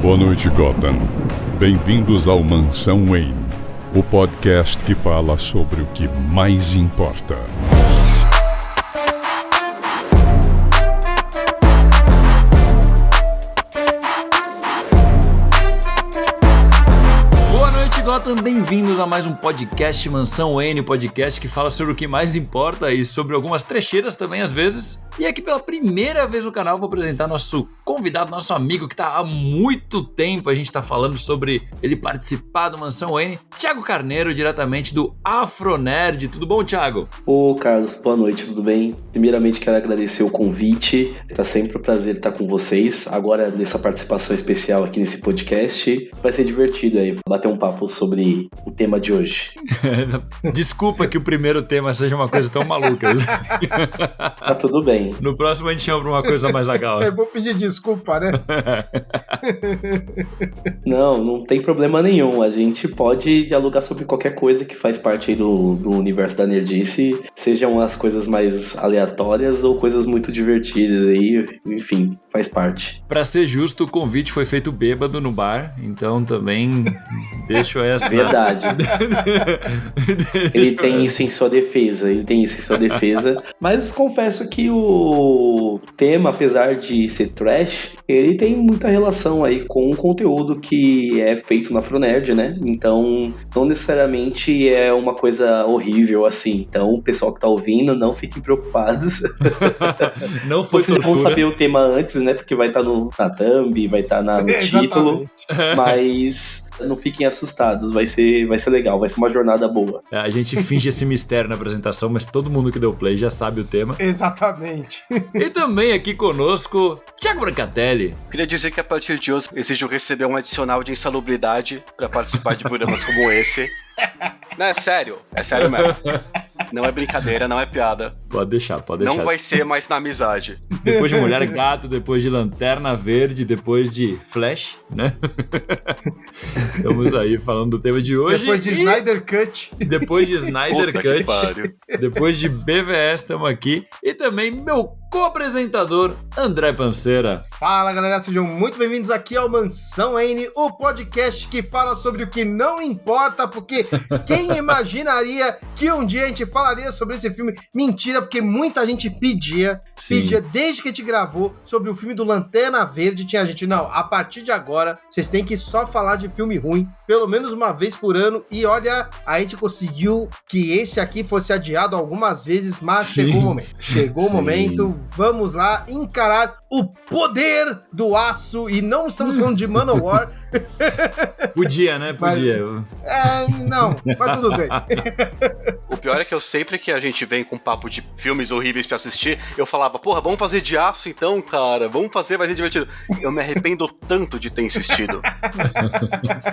Boa noite, Gotham. Bem-vindos ao Mansão Wayne, o podcast que fala sobre o que mais importa. Gotham, bem-vindos a mais um podcast Mansão Wayne, o podcast que fala sobre o que mais importa e sobre algumas trecheiras também às vezes. E aqui pela primeira vez no canal vou apresentar nosso convidado, nosso amigo que tá há muito tempo, a gente tá falando sobre ele participar do Mansão Wayne, Thiago Carneiro, diretamente do Afronerd. Tudo bom, Thiago? Ô Carlos, boa noite, tudo bem? Primeiramente quero agradecer o convite, tá sempre um prazer estar com vocês, agora nessa participação especial aqui nesse podcast, vai ser divertido aí, bater um papo sobre o tema de hoje. Desculpa que o primeiro tema seja uma coisa tão maluca. Tá tudo bem. No próximo a gente chama pra uma coisa mais legal. Eu vou pedir desculpa, né? Não tem problema nenhum. A gente pode dialogar sobre qualquer coisa que faz parte aí do universo da nerdice, sejam as coisas mais aleatórias ou coisas muito divertidas aí, enfim, faz parte. Pra ser justo, o convite foi feito bêbado no bar, então também deixo essa... Verdade. Ele tem isso em sua defesa, mas confesso que o tema, apesar de ser trash, ele tem muita relação aí com o conteúdo que é feito na Afronerd, né? Então, não necessariamente é uma coisa horrível assim. Então, o pessoal que tá ouvindo, não fiquem preocupados. Não foi Vocês tortura. vão saber o tema antes, né? Porque vai estar na thumb, vai estar no título. Mas não fiquem assustados, vai ser legal, vai ser uma jornada boa. A gente finge esse mistério na apresentação, mas todo mundo que deu play já sabe o tema. Exatamente. E também aqui conosco, Thiago Brancatelli. Queria dizer que a partir de hoje exijo receber um adicional de insalubridade para participar de programas como esse. Não, é sério mesmo. Não é brincadeira, não é piada. Pode deixar. Não vai ser mais na amizade. Depois de Mulher Gato, depois de Lanterna Verde, depois de Flash, né? Estamos aí falando do tema de hoje. Depois de Snyder Cut. Depois de Snyder Puta que Cut. pariu. Depois de BVS, estamos aqui. E também meu co-apresentador, André Panceira. Fala, galera, sejam muito bem-vindos aqui ao Mansão Wayne, o podcast que fala sobre o que não importa, porque quem imaginaria que um dia a gente falaria sobre esse filme? Mentira, porque muita gente pedia desde que a gente gravou sobre o filme do Lanterna Verde, tinha gente, não, a partir de agora, vocês têm que só falar de filme ruim, pelo menos uma vez por ano, e olha, a gente conseguiu que esse aqui fosse adiado algumas vezes, mas chegou o momento. Chegou o momento, vamos lá encarar o poder do aço, e não estamos falando de Manowar. Podia, né? Podia. Não, mas tudo bem. O pior é que eu sempre que a gente vem com papo de filmes horríveis pra assistir, eu falava, porra, vamos fazer de aço então, cara, vamos fazer, vai ser divertido. Eu me arrependo tanto de ter insistido.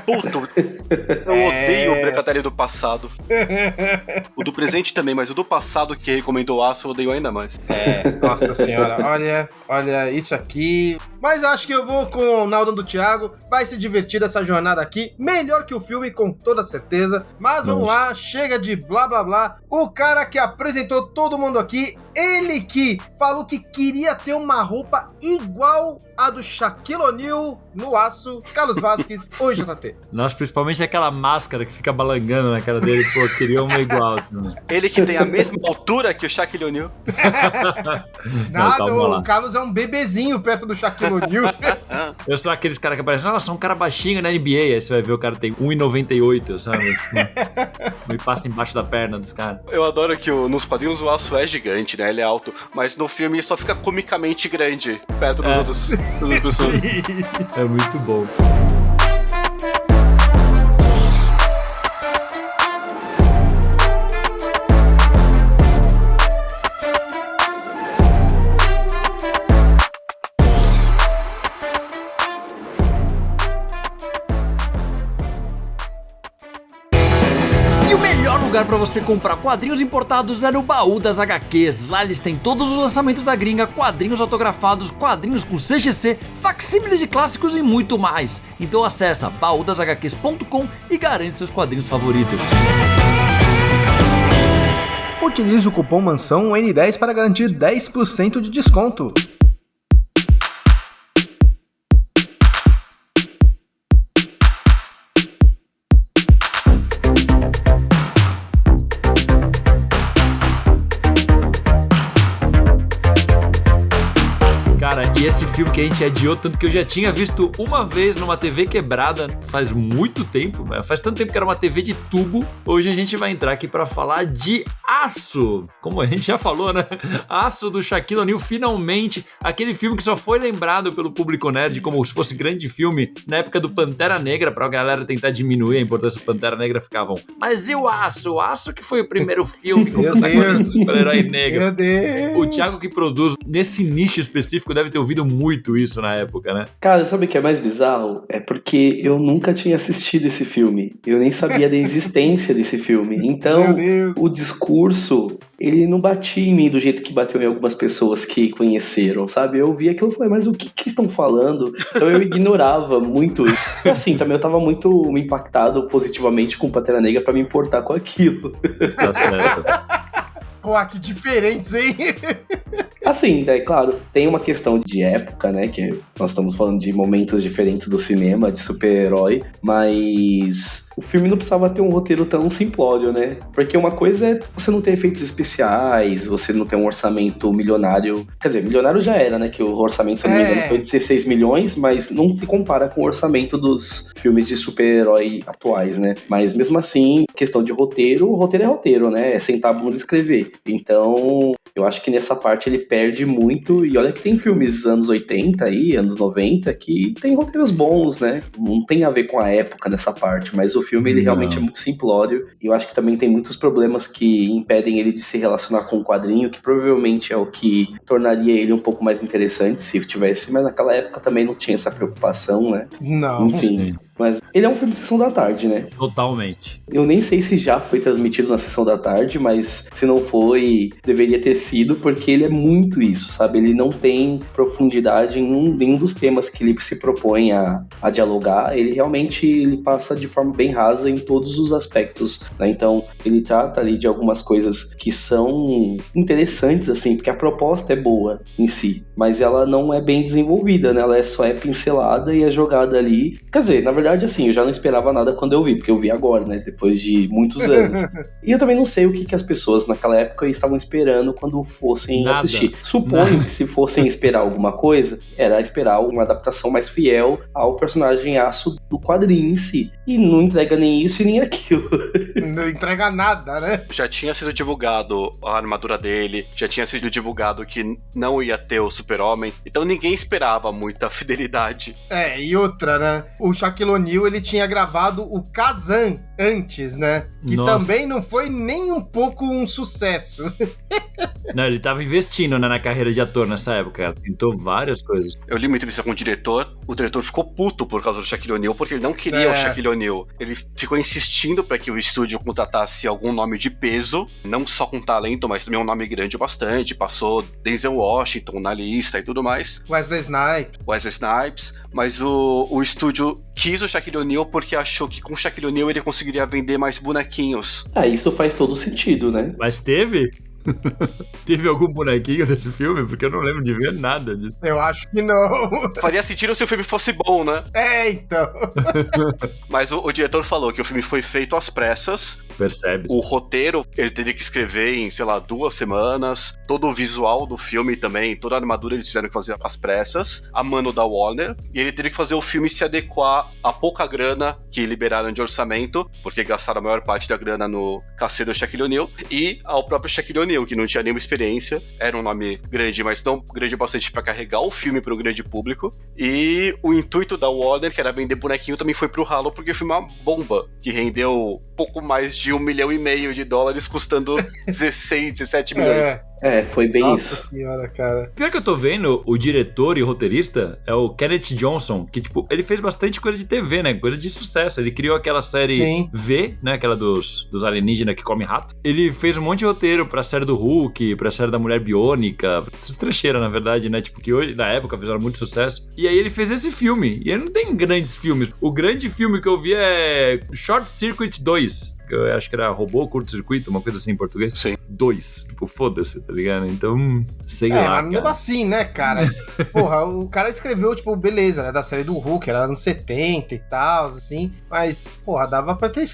Puto, eu odeio o Brancatelli do passado. O do presente também, mas o do passado que recomendou aço eu odeio ainda mais. Nossa senhora, olha isso aqui. Mas acho que eu vou com o Naldão do Thiago. Vai se divertir essa jornada aqui. Melhor que o filme, com toda certeza. Mas vamos lá, chega de blá blá blá. O cara que apresentou todo mundo aqui, ele que falou que queria ter uma roupa igual a do Shaquille O'Neal no aço, Carlos Vasquez. Oi, JT. Nossa, principalmente aquela máscara que fica balangando na cara dele, pô, queria uma igual. Ele que tem a mesma altura que o Shaquille O'Neal. Nada, o Carlos é um bebezinho perto do Shaquille O'Neal. Eu sou aqueles caras que aparecem, nossa, um cara baixinho na NBA, aí você vai ver o cara tem 1,98, sabe? Me passa embaixo da perna dos caras. Eu adoro que nos quadrinhos o aço é gigante, né? Ele é alto, mas no filme ele só fica comicamente grande perto dos outras pessoas. É muito bom. E o melhor lugar pra você comprar quadrinhos importados é no Baú das HQs. Lá eles têm todos os lançamentos da gringa, quadrinhos autografados, quadrinhos com CGC, facsímiles de clássicos e muito mais. Então acessa baúdashqs.com e garante seus quadrinhos favoritos. Utilize o cupom Mansão N10 para garantir 10% de desconto. esse filme que a gente adiou tanto que eu já tinha visto uma vez numa TV quebrada faz muito tempo, faz tanto tempo que era uma TV de tubo. Hoje a gente vai entrar aqui pra falar de Aço, como a gente já falou, né? Aço do Shaquille O'Neal, finalmente, aquele filme que só foi lembrado pelo público nerd como se fosse grande filme na época do Pantera Negra, pra galera tentar diminuir a importância do Pantera Negra, ficavam, mas e o Aço? O Aço que foi o primeiro filme com protagonista super-herói negro. Meu Deus! O Thiago que produz nesse nicho específico deve ter ouvido muito isso na época, né? Cara, sabe o que é mais bizarro? É porque eu nunca tinha assistido esse filme. Eu nem sabia da existência desse filme. Então, o discurso, ele não batia em mim do jeito que bateu em algumas pessoas que conheceram, sabe? Eu via aquilo e falei, mas o que estão falando? Então eu ignorava muito isso. E assim, também eu tava muito impactado positivamente com Pantera Negra pra me importar com aquilo. Tá certo. Pô, que diferença, hein? Assim, é claro, tem uma questão de época, né, que nós estamos falando de momentos diferentes do cinema, de super-herói, mas o filme não precisava ter um roteiro tão simplório, né? Porque uma coisa é você não ter efeitos especiais, você não ter um orçamento milionário, quer dizer, milionário já era, né, que o orçamento, se não me engano, foi 16 milhões, mas não se compara com o orçamento dos filmes de super-herói atuais, né? Mas mesmo assim, questão de roteiro, o roteiro é roteiro, né? É sentar a bunda e escrever. Então, eu acho que nessa parte ele perde muito, e olha que tem filmes anos 80 aí, anos 90, que tem roteiros bons, né? Não tem a ver com a época nessa parte, mas o filme ele realmente é muito simplório, e eu acho que também tem muitos problemas que impedem ele de se relacionar com o quadrinho, que provavelmente é o que tornaria ele um pouco mais interessante se tivesse, mas naquela época também não tinha essa preocupação, né? Não. Enfim. Mas ele é um filme de Sessão da Tarde, né? Totalmente. Eu nem sei se já foi transmitido na Sessão da Tarde, mas se não foi, deveria ter sido, porque ele é muito isso, sabe? Ele não tem profundidade em nenhum dos temas que ele se propõe a dialogar. Ele realmente passa de forma bem rasa em todos os aspectos, né? Então, ele trata ali de algumas coisas que são interessantes, assim, porque a proposta é boa em si, mas ela não é bem desenvolvida, né? Ela só é pincelada e é jogada ali. Quer dizer, na verdade, assim, eu já não esperava nada quando eu vi, porque eu vi agora, né? Depois de muitos anos. E eu também não sei o que as pessoas naquela época estavam esperando quando fossem assistir. Suponho que se fossem esperar alguma coisa, era esperar uma adaptação mais fiel ao personagem Aço do quadrinho em si. E não entrega nem isso e nem aquilo. Não entrega nada, né? Já tinha sido divulgado a armadura dele, já tinha sido divulgado que não ia ter o Super-Homem, então ninguém esperava muita fidelidade. E outra, né? O Shaquille O'Neal, ele tinha gravado o Kazan antes, né? Que também não foi nem um pouco um sucesso. Não, ele tava investindo, né, na carreira de ator nessa época. Tentou várias coisas. Eu li uma entrevista com o diretor ficou puto por causa do Shaquille O'Neal, porque ele não queria o Shaquille O'Neal. Ele ficou insistindo para que o estúdio contratasse algum nome de peso, não só com talento, mas também um nome grande bastante. Passou Denzel Washington na lista e tudo mais. Wesley Snipes. Mas o estúdio quis o Shaquille O'Neal porque achou que com o Shaquille O'Neal ele conseguiria vender mais bonequinhos. Isso faz todo sentido, né? Mas teve? Teve algum bonequinho desse filme? Porque eu não lembro de ver nada disso. Eu acho que não. Faria sentido se o filme fosse bom, né? Então. Mas o diretor falou que o filme foi feito às pressas. Percebe. O roteiro, ele teria que escrever em, 2 semanas. Todo o visual do filme também, toda a armadura eles tiveram que fazer às pressas. A mano da Warner. E ele teria que fazer o filme se adequar a pouca grana que liberaram de orçamento, porque gastaram a maior parte da grana no cacete do Shaquille O'Neal, e ao próprio Shaquille O'Neal, que não tinha nenhuma experiência, era um nome grande, mas não grande o bastante pra carregar o filme pro grande público. E o intuito da Warner, que era vender bonequinho, também foi pro ralo, porque o filme é uma bomba, que rendeu pouco mais de $1,5 milhão, custando 16, 17 milhões. Foi bem isso. Nossa senhora, cara. Pior que eu tô vendo, o diretor e roteirista é o Kenneth Johnson, que, tipo, ele fez bastante coisa de TV, né? Coisa de sucesso. Ele criou aquela série V, né? Aquela dos alienígenas que come rato. Ele fez um monte de roteiro pra série do Hulk, pra série da Mulher Biônica. Essas trecheiras, na verdade, né? Tipo, que hoje, na época, fizeram muito sucesso. E aí ele fez esse filme. E ele não tem grandes filmes. O grande filme que eu vi é Short Circuit 2. que eu acho que era Robô Curto-Circuito, uma coisa assim em português. Sim. 2. Tipo, foda-se, tá ligado? Então, sei lá, mas cara. mesmo assim, né, cara? Porra, o cara escreveu, tipo, beleza, né, da série do Hulk, era anos 70 e tal, assim, mas, porra, dava pra ter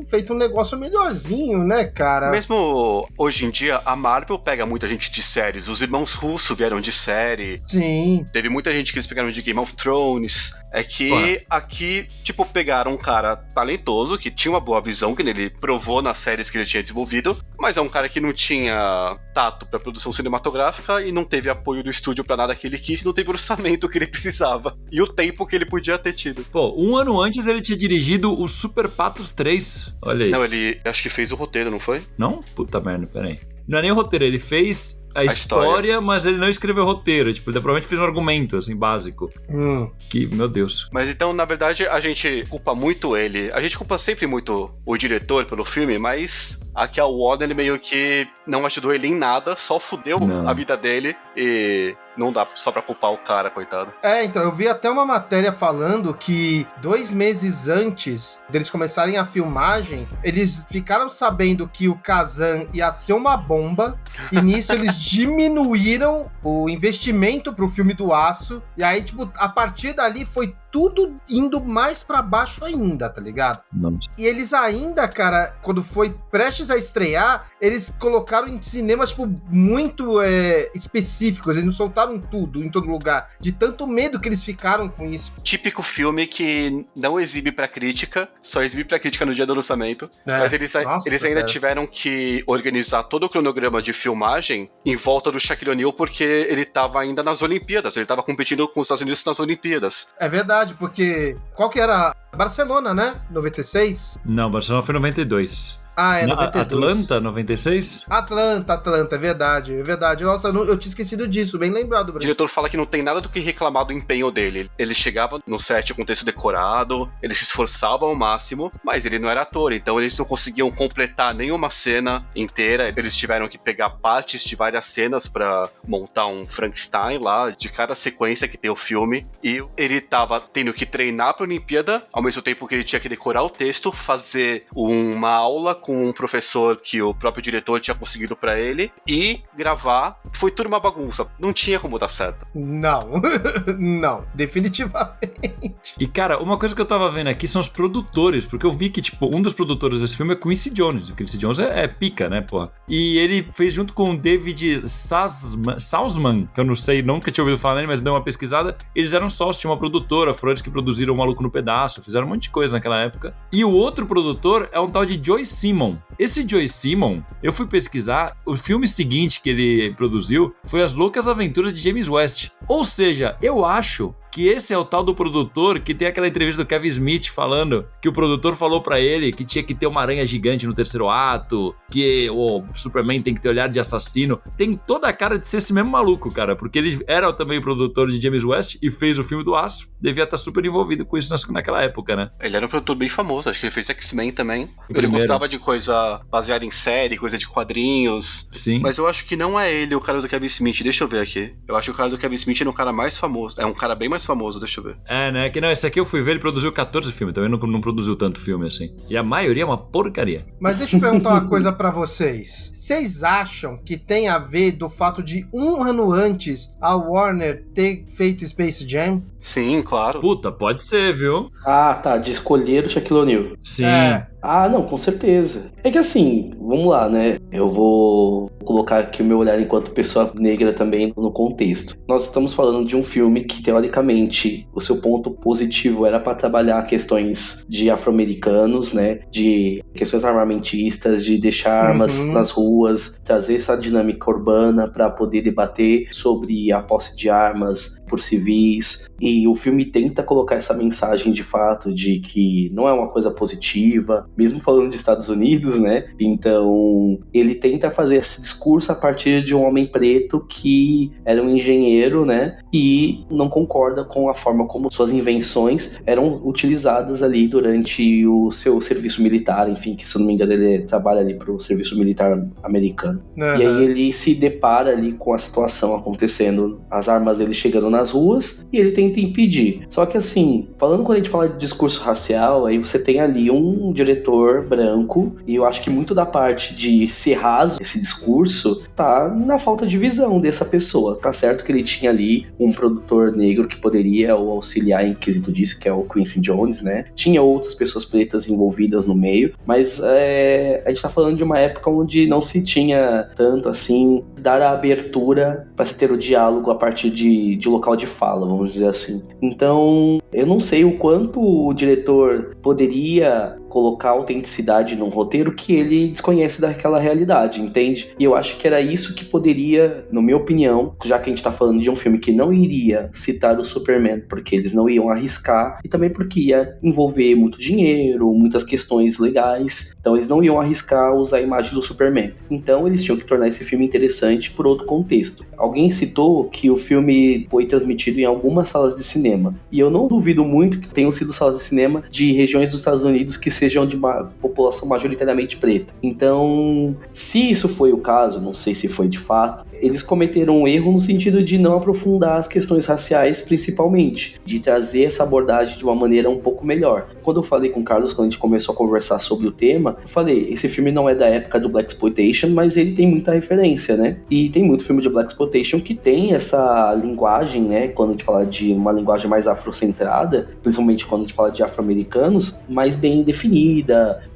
feito um negócio melhorzinho, né, cara? Mesmo hoje em dia, a Marvel pega muita gente de séries. Os irmãos Russo vieram de série. Sim. Teve muita gente que eles pegaram de Game of Thrones. É que aqui, tipo, pegaram um cara talentoso, que tinha uma boa visão, que ele provou nas séries que ele tinha desenvolvido, mas é um cara que não tinha tato pra produção cinematográfica e não teve apoio do estúdio pra nada que ele quis, não teve orçamento que ele precisava e o tempo que ele podia ter tido. Pô, um ano antes ele tinha dirigido o Super Patos 3. Olha aí. Não, ele acho que fez o roteiro, não foi? Não? Puta merda, peraí. Não é nem o roteiro, ele fez a história, mas ele não escreveu o roteiro. Tipo, ele provavelmente fez um argumento, assim, básico. Que, meu Deus. Mas então, na verdade, a gente culpa muito ele. A gente culpa sempre muito o diretor pelo filme, mas aqui a Warner, ele meio que não ajudou ele em nada, só fudeu a vida dele e não dá só pra culpar o cara, coitado. Então, eu vi até uma matéria falando que 2 meses antes deles começarem a filmagem, eles ficaram sabendo que o Kazan ia ser uma bomba, e nisso eles diminuíram o investimento pro filme do Aço, e aí, tipo, a partir dali foi tudo indo mais pra baixo ainda, tá ligado? Nossa. E eles ainda, cara, quando foi prestes a estrear, eles colocaram em cinemas, tipo, muito específicos, eles não soltaram tudo em todo lugar, de tanto medo que eles ficaram com isso. Típico filme que não exibe pra crítica, só exibe pra crítica no dia do lançamento, mas eles ainda tiveram que organizar todo o cronograma de filmagem em volta do Shaquille O'Neal, porque ele tava ainda nas Olimpíadas, ele tava competindo com os Estados Unidos nas Olimpíadas. É verdade, porque qual que era? Barcelona, né? 96? Não, Barcelona foi 92. É 92. Atlanta, 96? Atlanta, é verdade. Nossa, eu tinha esquecido disso, bem lembrado. O diretor fala que não tem nada do que reclamar do empenho dele. Ele chegava no set com texto decorado, ele se esforçava ao máximo, mas ele não era ator, então eles não conseguiam completar nenhuma cena inteira. Eles tiveram que pegar partes de várias cenas pra montar um Frankenstein lá, de cada sequência que tem o filme. E ele tava tendo que treinar pra Olimpíada, ao mesmo tempo que ele tinha que decorar o texto, fazer uma aula com um professor que o próprio diretor tinha conseguido pra ele e gravar. Foi tudo uma bagunça. Não tinha como dar certo. Não, definitivamente. E, cara, uma coisa que eu tava vendo aqui são os produtores, porque eu vi que, tipo, um dos produtores desse filme é Quincy Jones. O Quincy Jones é pica, né, porra? E ele fez junto com o David Salzman, que eu não sei, nunca tinha ouvido falar nele, mas deu uma pesquisada. Eles eram sócios, tinha uma produtora, foram eles que produziram O Maluco no Pedaço, fizeram um monte de coisa naquela época. E o outro produtor é um tal de Joe Simon. Esse Joe Simon, eu fui pesquisar, o filme seguinte que ele produziu foi As Loucas Aventuras de James West. Ou seja, eu acho que esse é o tal do produtor que tem aquela entrevista do Kevin Smith falando que o produtor falou pra ele que tinha que ter uma aranha gigante no terceiro ato, que o Superman tem que ter olhar de assassino. Tem toda a cara de ser esse mesmo maluco, cara, porque ele era também o produtor de James West e fez o filme do Aço. Devia estar super envolvido com isso naquela época, né? Ele era um produtor bem famoso, acho que ele fez X-Men também. Ele gostava de coisa baseada em série, coisa de quadrinhos. Sim. Mas eu acho que não é ele o cara do Kevin Smith, deixa eu ver aqui. Eu acho que o cara do Kevin Smith é um cara mais famoso, é um cara bem mais famoso, deixa eu ver. Né? Que não, esse aqui eu fui ver, ele produziu 14 filmes, também não produziu tanto filme assim. E a maioria é uma porcaria. Mas deixa eu perguntar uma coisa pra vocês. Vocês acham que tem a ver do fato de um ano antes a Warner ter feito Space Jam? Sim, claro. Puta, pode ser, viu? Tá, de escolher o Shaquille O'Neal. Sim. Não, com certeza. É que assim, vamos lá, né? Eu vou colocar aqui o meu olhar enquanto pessoa negra também no contexto. Nós estamos falando de um filme que, teoricamente, o seu ponto positivo era para trabalhar questões de afro-americanos, né? De questões armamentistas, de deixar armas nas ruas, trazer essa dinâmica urbana para poder debater sobre a posse de armas por civis. E o filme tenta colocar essa mensagem de fato de que não é uma coisa positiva, mesmo falando de Estados Unidos, né? Então, ele tenta fazer esse discurso a partir de um homem preto que era um engenheiro, né? E não concorda com a forma como suas invenções eram utilizadas ali durante o seu serviço militar, enfim, que se eu não me engano ele trabalha ali pro serviço militar americano. E aí ele se depara ali com a situação acontecendo, as armas dele chegando nas ruas, e ele tenta tenta impedir. Só que assim, falando quando a gente fala de discurso racial, aí você tem ali um diretor branco, e eu acho que muito da parte de ser raso esse discurso tá na falta de visão dessa pessoa. Tá certo que ele tinha ali um produtor negro que poderia o auxiliar em quesito disso, que é o Quincy Jones, né? Tinha outras pessoas pretas envolvidas no meio, mas a gente tá falando de uma época onde não se tinha tanto assim, dar a abertura para se ter o diálogo a partir de local de fala, vamos dizer assim. Então, eu não sei o quanto o diretor poderia colocar autenticidade num roteiro que ele desconhece daquela realidade, entende? E eu acho que era isso que poderia, na minha opinião, já que a gente tá falando de um filme que não iria citar o Superman, porque eles não iam arriscar, e também porque ia envolver muito dinheiro, muitas questões legais, então eles não iam arriscar usar a imagem do Superman. Então eles tinham que tornar esse filme interessante por outro contexto. Alguém citou que o filme foi transmitido em algumas salas de cinema, e eu não duvido muito que tenham sido salas de cinema de regiões dos Estados Unidos que sejam de uma população majoritariamente preta. Então, se isso foi o caso, não sei se foi de fato, eles cometeram um erro no sentido de não aprofundar as questões raciais, principalmente, de trazer essa abordagem de uma maneira um pouco melhor. Quando eu falei com o Carlos, quando a gente começou a conversar sobre o tema, eu falei, esse filme não é da época do Blaxploitation, mas ele tem muita referência, né? E tem muito filme de Blaxploitation que tem essa linguagem, né? Quando a gente fala de uma linguagem mais afrocentrada, principalmente quando a gente fala de afro-americanos, mais bem definida,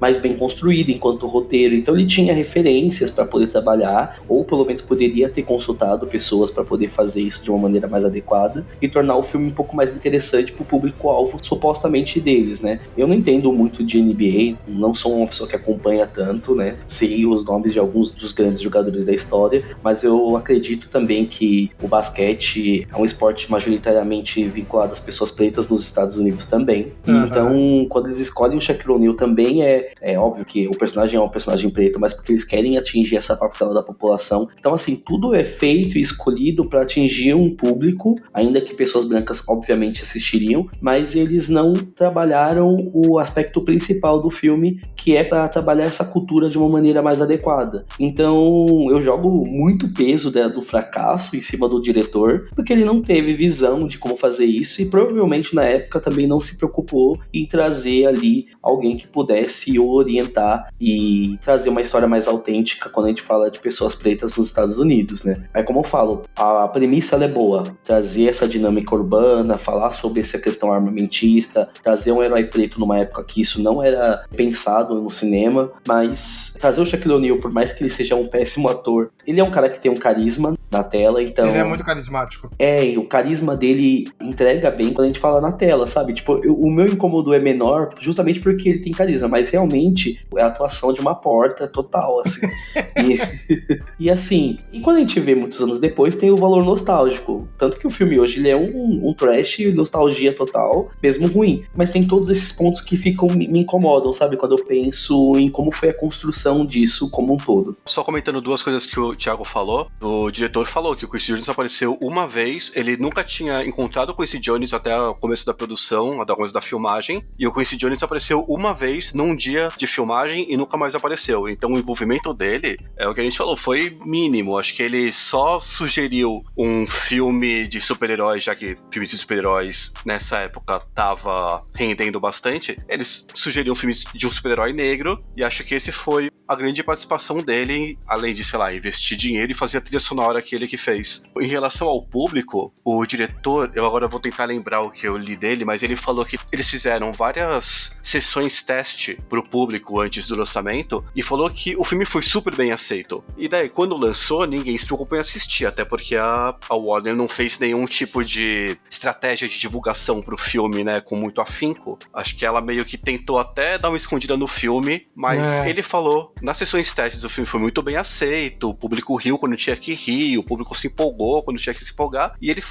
mais bem construída enquanto roteiro. Então ele tinha referências para poder trabalhar, ou pelo menos poderia ter consultado pessoas para poder fazer isso de uma maneira mais adequada e tornar o filme um pouco mais interessante para o público-alvo supostamente deles, né? Eu não entendo muito de NBA, não sou uma pessoa que acompanha tanto, né? Sei os nomes de alguns dos grandes jogadores da história, mas eu acredito também que o basquete é um esporte majoritariamente vinculado às pessoas pretas nos Estados Unidos também. Uhum. Então, quando eles escolhem o Shaquille O'Neal também é óbvio que o personagem é um personagem preto, mas porque eles querem atingir essa parcela da população. Então, assim, tudo é feito e escolhido para atingir um público, ainda que pessoas brancas obviamente assistiriam, mas eles não trabalharam o aspecto principal do filme, que é para trabalhar essa cultura de uma maneira mais adequada. Então, eu jogo muito peso do fracasso em cima do diretor, porque ele não teve visão de como fazer isso e provavelmente na época também não se preocupou em trazer ali alguém que pudesse orientar e trazer uma história mais autêntica quando a gente fala de pessoas pretas nos Estados Unidos, né? Aí, como eu falo, a premissa ela é boa, trazer essa dinâmica urbana, falar sobre essa questão armamentista, trazer um herói preto numa época que isso não era pensado no cinema, mas trazer o Shaquille O'Neal, por mais que ele seja um péssimo ator, ele é um cara que tem um carisma na tela, então... Ele é muito carismático. E o carisma dele entrega bem quando a gente fala na tela, sabe? Tipo, o meu incômodo é menor justamente porque ele tem carisma, mas realmente é a atuação de uma porta total, assim. E assim, e quando a gente vê muitos anos depois, tem o valor nostálgico. Tanto que o filme hoje ele é um trash, nostalgia total, mesmo ruim. Mas tem todos esses pontos que me incomodam, sabe? Quando eu penso em como foi a construção disso como um todo. Só comentando duas coisas que o Thiago falou. O diretor falou que o Quincy Jones apareceu uma vez, ele nunca tinha encontrado o Quincy Jones até o começo da produção, até o começo da filmagem, e o Quincy Jones apareceu uma vez num dia de filmagem e nunca mais apareceu. Então o envolvimento dele, é o que a gente falou, foi mínimo. Acho que ele só sugeriu um filme de super-heróis, já que filmes de super-heróis nessa época tava rendendo bastante. Eles sugeriram filmes de um super-herói negro, e acho que esse foi a grande participação dele, além de, sei lá, investir dinheiro e fazer a trilha sonora que ele que fez. Em relação ao público, o diretor, eu agora vou tentar lembrar o que eu li dele, mas ele falou que eles fizeram várias sessões teste pro público antes do lançamento, e falou que o filme foi super bem aceito. E daí, quando lançou, ninguém se preocupou em assistir, até porque a Warner não fez nenhum tipo de estratégia de divulgação pro filme, né, com muito afinco. Acho que ela meio que tentou até dar uma escondida no filme, mas ele falou, nas sessões testes o filme foi muito bem aceito, o público riu quando tinha que rir, o público se empolgou quando tinha que se empolgar, e ele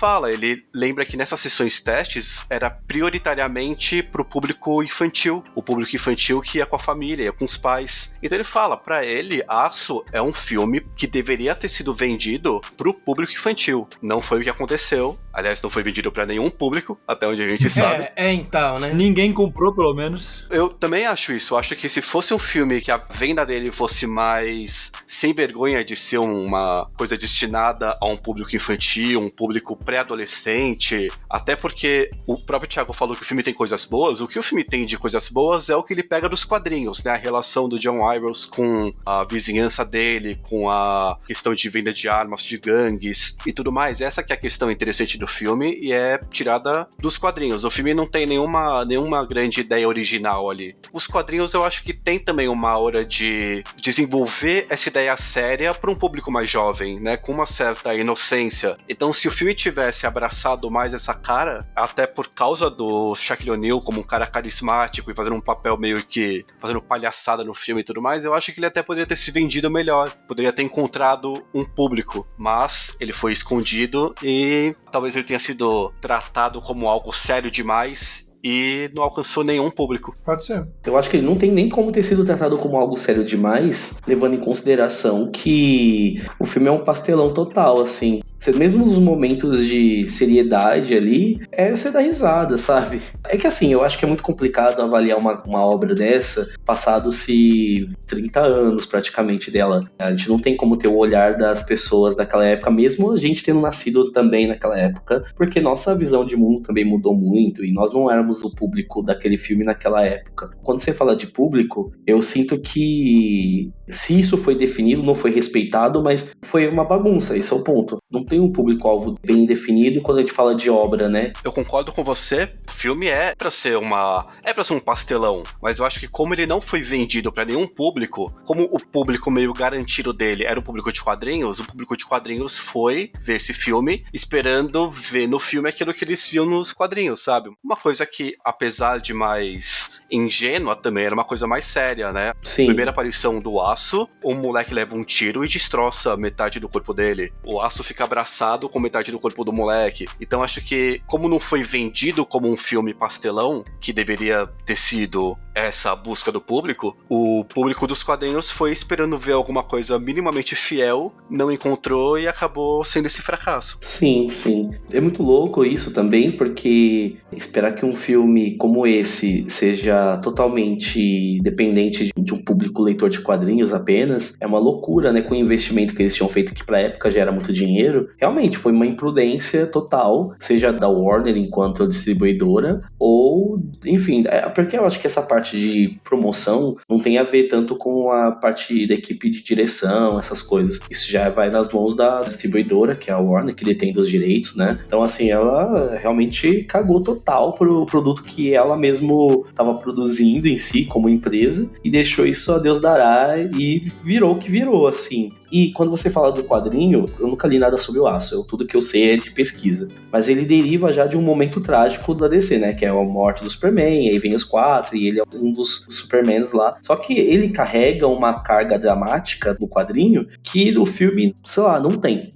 lembra que nessas sessões testes era prioritariamente pro público infantil, o público infantil que ia com a família, ia com os pais. Então ele fala, pra ele, Aço é um filme que deveria ter sido vendido pro público infantil. Não foi o que aconteceu, aliás, não foi vendido pra nenhum público, até onde a gente sabe. Então, né? Ninguém comprou, pelo menos. Eu também acho isso, eu acho que se fosse um filme que a venda dele fosse mais sem vergonha de ser uma coisa destinada destinada a um público infantil, um público pré-adolescente, até porque o próprio Thiago falou que o filme tem coisas boas. O que o filme tem de coisas boas é o que ele pega dos quadrinhos, né? A relação do John Irons com a vizinhança dele, com a questão de venda de armas, de gangues e tudo mais. Essa que é a questão interessante do filme e é tirada dos quadrinhos. O filme não tem nenhuma grande ideia original ali. Os quadrinhos eu acho que tem também uma hora de desenvolver essa ideia séria para um público mais jovem, né? Com uma certa inocência. Então, se o filme tivesse abraçado mais essa cara, até por causa do Shaquille O'Neal como um cara carismático e fazendo um papel meio que fazendo palhaçada no filme e tudo mais, eu acho que ele até poderia ter se vendido melhor. Poderia ter encontrado um público. Mas ele foi escondido e talvez ele tenha sido tratado como algo sério demais e não alcançou nenhum público. Pode ser. Eu acho que ele não tem nem como ter sido tratado como algo sério demais, levando em consideração que o filme é um pastelão total, assim. Mesmo nos momentos de seriedade ali, você dá risada, sabe? É que assim, eu acho que é muito complicado avaliar uma obra dessa, passados-se 30 anos praticamente dela. A gente não tem como ter o olhar das pessoas daquela época, mesmo a gente tendo nascido também naquela época, porque nossa visão de mundo também mudou muito e nós não éramos o público daquele filme naquela época. Quando você fala de público, eu sinto que se isso foi definido, não foi respeitado, mas foi uma bagunça, esse é o ponto. Não tem um público-alvo bem definido quando a gente fala de obra, né? Eu concordo com você, o filme é pra ser um pastelão, mas eu acho que como ele não foi vendido pra nenhum público, como o público meio garantido dele era o público de quadrinhos, o público de quadrinhos foi ver esse filme esperando ver no filme aquilo que eles viam nos quadrinhos, sabe? Uma coisa que, apesar de mais ingênua, também era uma coisa mais séria, né? Sim. Primeira aparição do Aço, o moleque leva um tiro e destroça metade do corpo dele. O Aço fica abraçado com metade do corpo do moleque. Então acho que, como não foi vendido como um filme pastelão, que deveria ter sido essa busca do público, o público dos quadrinhos foi esperando ver alguma coisa minimamente fiel, não encontrou e acabou sendo esse fracasso. Sim, sim. É muito louco isso também, porque esperar que um filme como esse seja totalmente dependente de um público leitor de quadrinhos apenas, é uma loucura, né? Com o investimento que eles tinham feito, que pra época já era muito dinheiro, realmente foi uma imprudência total, seja da Warner enquanto distribuidora, ou, enfim, porque eu acho que essa parte de promoção não tem a ver tanto com a parte da equipe de direção, essas coisas. Isso já vai nas mãos da distribuidora, que é a Warner, que detém dos direitos, né? Então, assim, ela realmente cagou total pro produto que ela mesmo estava produzindo em si, como empresa, e deixou isso a Deus dará e virou o que virou, assim. E quando você fala do quadrinho, eu nunca li nada sobre o Aço, tudo que eu sei é de pesquisa. Mas ele deriva já de um momento trágico da DC, né? Que é a morte do Superman, aí vem os 4, e ele é um dos Supermans lá. Só que ele carrega uma carga dramática no quadrinho que o filme, sei lá, não tem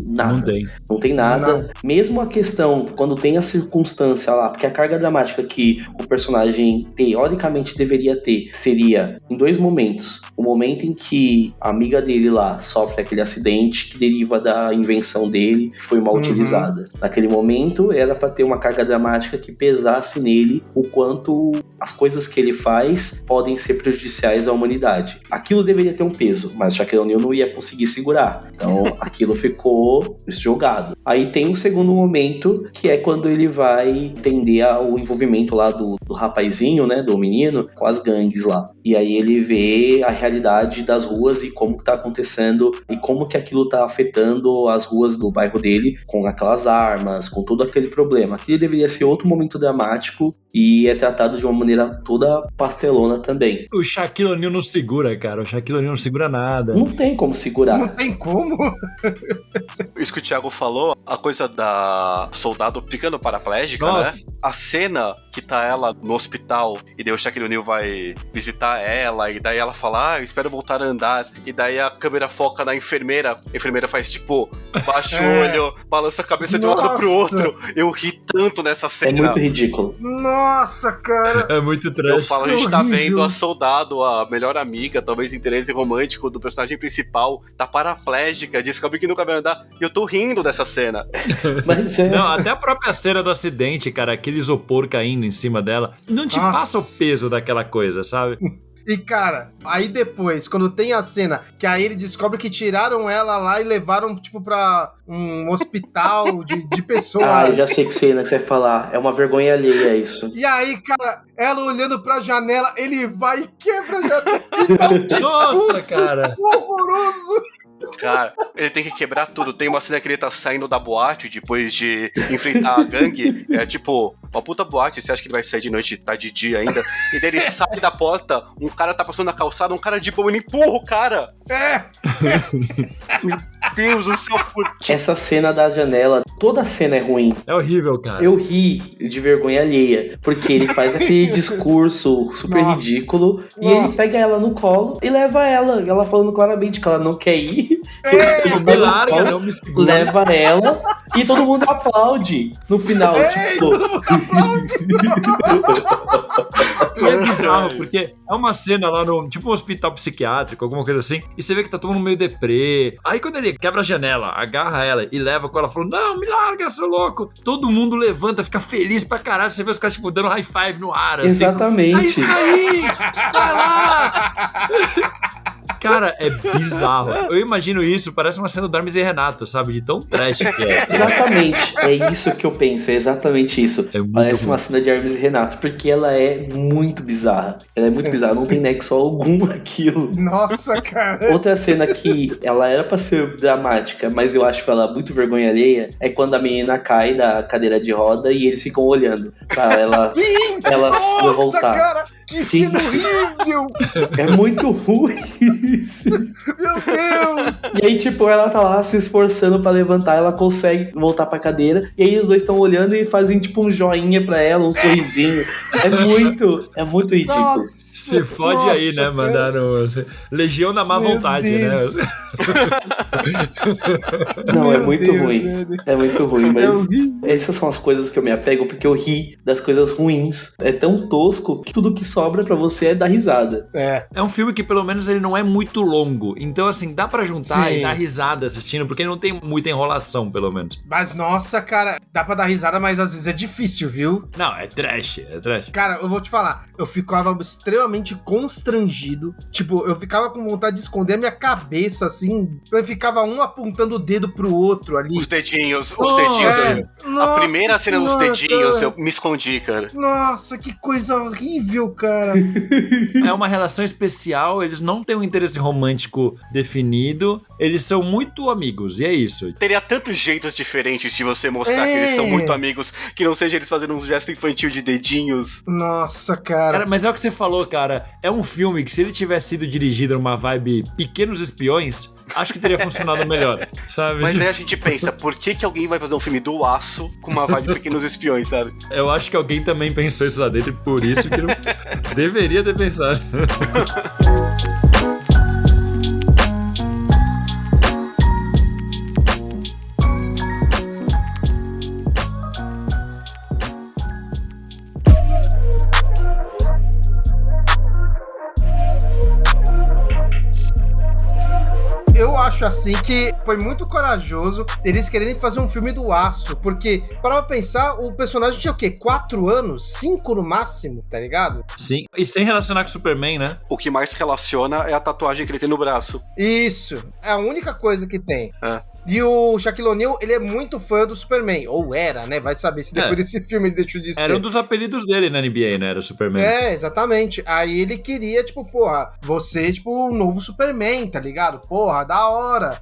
nada. Não tem nada. Não. Mesmo a questão, quando tem a circunstância lá, porque a carga dramática que o personagem teoricamente deveria ter seria em 2 momentos. O momento em que a amiga dele lá sofre aquele acidente que deriva da invenção dele, que foi mal utilizada. Naquele momento era para ter uma carga dramática que pesasse nele o quanto as coisas que ele faz podem ser prejudiciais à humanidade. Aquilo deveria ter um peso, mas Shaquille O'Neal não ia conseguir segurar. Então aquilo ficou jogado. Aí tem um segundo momento, que é quando ele vai entender o envolvimento lá do rapazinho, né, do menino, com as gangues lá. E aí ele vê a realidade das ruas e como que tá acontecendo e como que aquilo tá afetando as ruas do bairro dele, com aquelas armas, com todo aquele problema. Aquilo deveria ser outro momento dramático e é tratado de uma maneira toda pastelona também. O Shaquille O'Neal não segura, cara. O Shaquille O'Neal não segura nada. Não tem como segurar. Não tem como. Isso que o Thiago falou, a coisa da soldado ficando paraplégica, Nossa, né? A cena que tá ela no hospital e daí o Shaquille O'Neal vai visitar ela e daí ela fala, eu espero voltar a andar. E daí a câmera foca na enfermeira. A enfermeira faz tipo, baixa o olho, balança a cabeça de um lado pro outro. Eu ri tanto nessa cena. É muito ridículo. Nossa, cara. é muito trash. Eu falo, a gente tá vendo a soldado, a melhor amiga, talvez interesse romântico do personagem principal, tá paraplégica, descobre que nunca vai andar, e eu tô rindo dessa cena. Mas Não, até a própria cena do acidente, cara, aquele isopor caindo em cima dela, não te passa o peso daquela coisa, sabe? E, cara, aí depois, quando tem a cena que aí ele descobre que tiraram ela lá e levaram, tipo, pra um hospital de pessoas. Ah, eu já sei que cena que você vai falar. É uma vergonha alheia isso. E aí, cara, ela olhando pra janela, ele vai e quebra a janela e dá um discurso Nossa, cara. horroroso. Cara, ele tem que quebrar tudo. Tem uma cena que ele tá saindo da boate depois de enfrentar a gangue. É tipo, uma puta boate. Você acha que ele vai sair de noite e tá de dia ainda? E daí ele sai da porta, um cara tá passando na calçada, um cara de boa, ele empurra o cara. Meu Deus do céu, por quê? Essa cena da janela, toda a cena é ruim. É horrível, cara. Eu ri de vergonha alheia, porque ele faz aquele discurso super Nossa. ridículo e ele pega ela no colo e leva ela falando claramente que ela não quer ir. Ele Me larga, não me segura. leva ela e todo mundo aplaude no final. Tipo, Todo mundo aplaude. E é bizarro, porque é uma cena lá no, tipo um hospital psiquiátrico, alguma coisa assim, e você vê que tá todo mundo meio deprê. Aí quando ele quebra a janela, agarra ela e leva com ela, falando, não, me larga, seu louco. Todo mundo levanta, fica feliz pra caralho. Você vê os caras, tipo, dando high five no ar, assim. exatamente. É isso aí! Vai lá! Cara, é bizarro. Eu imagino isso, parece uma cena do Hermes e Renato, sabe? De tão trash que é. Exatamente, é isso que eu penso, é exatamente isso. É muito Parece ruim. uma cena de Hermes e Renato, porque ela é muito bizarra. Ela é muito bizarra, não tem nexo algum aquilo. Nossa, cara. Outra cena que ela era pra ser dramática, mas eu acho ela muito vergonha alheia, é quando a menina cai da cadeira de roda e eles ficam olhando pra ela, Sim! ela Nossa, voltar. cara! Que Sim. cena horrível! É muito ruim isso. Meu Deus! E aí, tipo, ela tá lá se esforçando pra levantar, ela consegue voltar pra cadeira, e aí os dois estão olhando e fazem, tipo, um joinha pra ela, um sorrisinho. É muito ridículo. Nossa, Se fode aí, né? cara. Mandaram Legião da Má Meu Vontade, Deus. né? Não, é Meu muito Deus, ruim. velho. É muito ruim, mas É horrível. essas são as coisas que eu me apego, porque eu ri das coisas ruins. É tão tosco que tudo que sobra pra você é dar risada. É um filme que pelo menos ele não é muito longo. Então, assim, dá pra juntar Sim. e dar risada assistindo, porque não tem muita enrolação, pelo menos. Mas, nossa, cara, dá pra dar risada, mas às vezes é difícil, viu? Não, é trash, é trash. Cara, eu vou te falar, eu ficava extremamente constrangido. Tipo, eu ficava com vontade de esconder a minha cabeça, assim. Eu ficava um apontando o dedo pro outro ali. Os dedinhos. É. A Nossa primeira cena dos senhora, dedinhos, cara. eu me escondi, cara. Nossa, que coisa horrível, cara. É uma relação especial, eles não têm um interesse romântico definido, eles são muito amigos, e é isso. Teria tantos jeitos diferentes de você mostrar que eles são muito amigos, que não seja eles fazendo um gesto infantil de dedinhos. Nossa, cara. Cara, mas é o que você falou, cara. É um filme que se ele tivesse sido dirigido numa vibe Pequenos Espiões, acho que teria funcionado melhor, sabe? Mas daí a gente pensa, por que alguém vai fazer um filme do Aço com uma vibe de Pequenos Espiões, sabe? Eu acho que alguém também pensou isso lá dentro, e por isso que não deveria ter pensado. Eu acho assim que foi muito corajoso eles quererem fazer um filme do Aço, porque, para pensar, o personagem tinha o quê? 4 anos? 5 no máximo, tá ligado? Sim, e sem relacionar com o Superman, né? O que mais relaciona é a tatuagem que ele tem no braço. Isso, é a única coisa que tem. É. E o Shaquille O'Neal, ele é muito fã do Superman, ou era, né? Vai saber se depois desse filme ele deixou de ser. Era um dos apelidos dele na NBA, né? Era Superman. É, exatamente. Aí ele queria, tipo, porra, você, tipo, o novo Superman, tá ligado? Porra, da hora.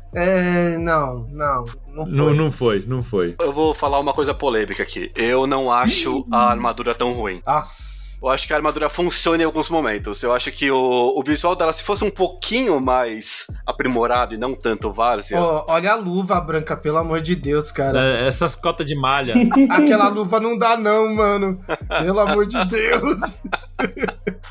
Não foi. Não foi. Eu vou falar uma coisa polêmica aqui. Eu não acho a armadura tão ruim. Nossa. Eu acho que a armadura funciona em alguns momentos. Eu acho que o visual dela, se fosse um pouquinho mais aprimorado e não tanto várzea... Ó, olha a luva branca, pelo amor de Deus, cara. Essas cotas de malha. Aquela luva não dá não, mano. Pelo amor de Deus.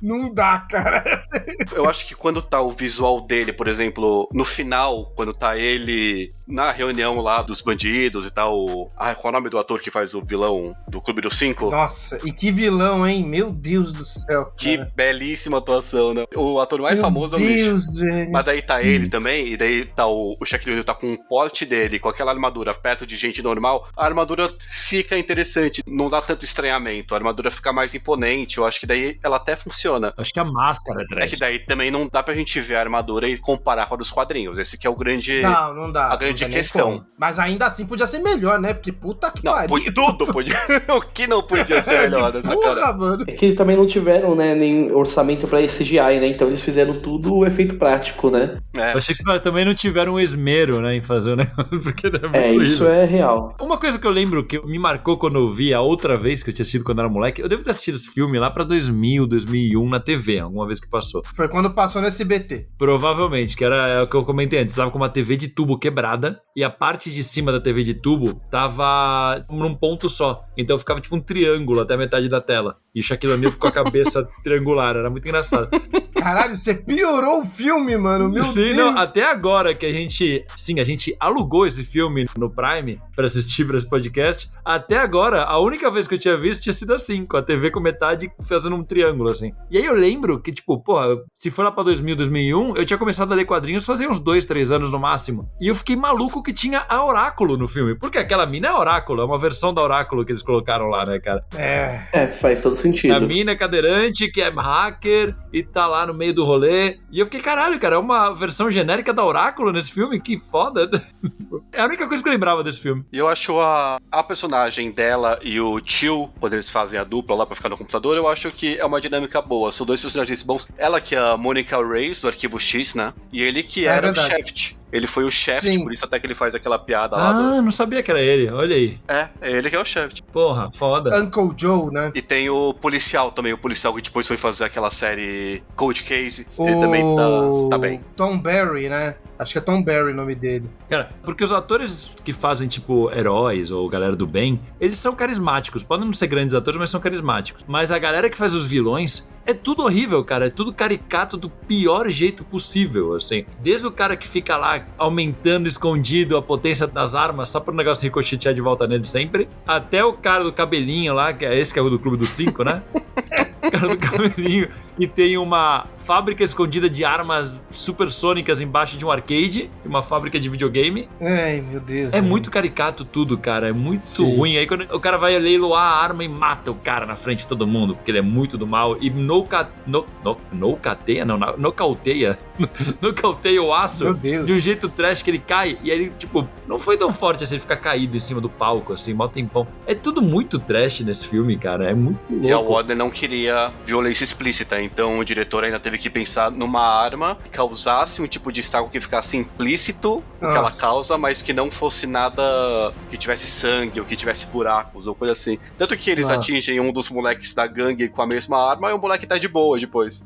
Não dá, cara. Eu acho que quando tá o visual dele, por exemplo, no final, quando tá ele na reunião lá dos bandidos e tal... qual é o nome do ator que faz o vilão do Clube dos Cinco? Nossa, e que vilão, hein? Meu Deus do céu, cara. Que belíssima atuação, né? O ator mais famoso é o Meu bicho. Deus, velho. Mas daí tá ele também, e daí tá o Shaquille O'Neal tá com o porte dele, com aquela armadura perto de gente normal, a armadura fica interessante, não dá tanto estranhamento, a armadura fica mais imponente, eu acho que daí ela até funciona. funciona. Acho que a máscara é trash. É que daí também não dá pra gente ver a armadura e comparar com a dos quadrinhos. Esse que é o grande... Não dá. A grande não dá nem questão. como. Mas ainda assim podia ser melhor, né? Porque puta que Não, pariu. tudo podia. O que não podia ser melhor nessa cara? Porra, mano. É que eles também não tiveram, né, nem orçamento pra CGI, né? Então eles fizeram tudo o efeito prático, né? Eu achei que também não tiveram esmero, né, em fazer o negócio, porque era muito Isso horrível. é real. Uma coisa que eu lembro que me marcou quando eu vi a outra vez que eu tinha assistido quando era moleque, eu devo ter assistido esse filme lá pra 2000, 2001 na TV, alguma vez que passou. Foi quando passou no SBT. Provavelmente, que era o que eu comentei antes. Tava com uma TV de tubo quebrada e a parte de cima da TV de tubo tava num ponto só. Então ficava tipo um triângulo até a metade da tela. E o Shaquille O'Neal com a cabeça triangular. Era muito engraçado. Caralho, você piorou o filme, mano. Meu Sim, Deus. não, até agora que a gente alugou esse filme no Prime pra assistir pra esse podcast. Até agora, a única vez que eu tinha visto tinha sido assim, com a TV com metade fazendo um triângulo, assim. E aí eu lembro que, tipo, porra, se for lá pra 2000, 2001, eu tinha começado a ler quadrinhos fazia uns 2, 3 anos no máximo. E eu fiquei maluco que tinha a Oráculo no filme. Porque aquela mina é Oráculo, é uma versão da Oráculo que eles colocaram lá, né, cara? Faz todo sentido. A mina é cadeirante, que é hacker e tá lá no meio do rolê. E eu fiquei, caralho, cara, é uma versão genérica da Oráculo nesse filme? Que foda. É a única coisa que eu lembrava desse filme. E eu acho a personagem dela e o tio, quando eles fazem a dupla lá pra ficar no computador, eu acho que é uma dinâmica boa. São dois personagens bons. Ela que é a Monica Reyes, do Arquivo X, né? E ele que era o Shaft. Ele foi o Shaft, Sim. por isso até que ele faz aquela piada lá. Não sabia que era ele, olha aí. É ele que é o Shaft. Porra, foda. Uncle Joe, né? E tem o policial também, o policial que depois foi fazer aquela série Cold Case. Ele também tá bem. Tom Barry, né? Acho que é Tom Barry o nome dele. Cara, porque os atores que fazem, tipo, heróis ou galera do bem, eles são carismáticos. Podem não ser grandes atores, mas são carismáticos. Mas a galera que faz os vilões é tudo horrível, cara. É tudo caricato do pior jeito possível, assim. Desde o cara que fica lá aumentando escondido a potência das armas só pro negócio ricochetear de volta nele sempre, até o cara do cabelinho lá, que é esse que é o do Clube dos 5, né? O cara do cabelinho que tem uma fábrica escondida de armas supersônicas embaixo de um arcade, uma fábrica de videogame. Ai, meu Deus. É muito caricato tudo, cara. É muito ruim. Aí quando o cara vai leiloar a arma e mata o cara na frente de todo mundo, porque ele é muito do mal. E nocauteia o aço. Meu Deus. De um jeito trash que ele cai. E aí ele, tipo, não foi tão forte assim, ele fica caído em cima do palco, assim, mó tempão. É tudo muito trash nesse filme, cara. É muito louco. E a Warner não queria violência explícita, então o diretor ainda teve que pensar numa arma que causasse um tipo de estrago que ficasse implícito o que ela causa, mas que não fosse nada que tivesse sangue ou que tivesse buracos ou coisa assim. Tanto que eles atingem um dos moleques da gangue com a mesma arma e o moleque tá de boa depois.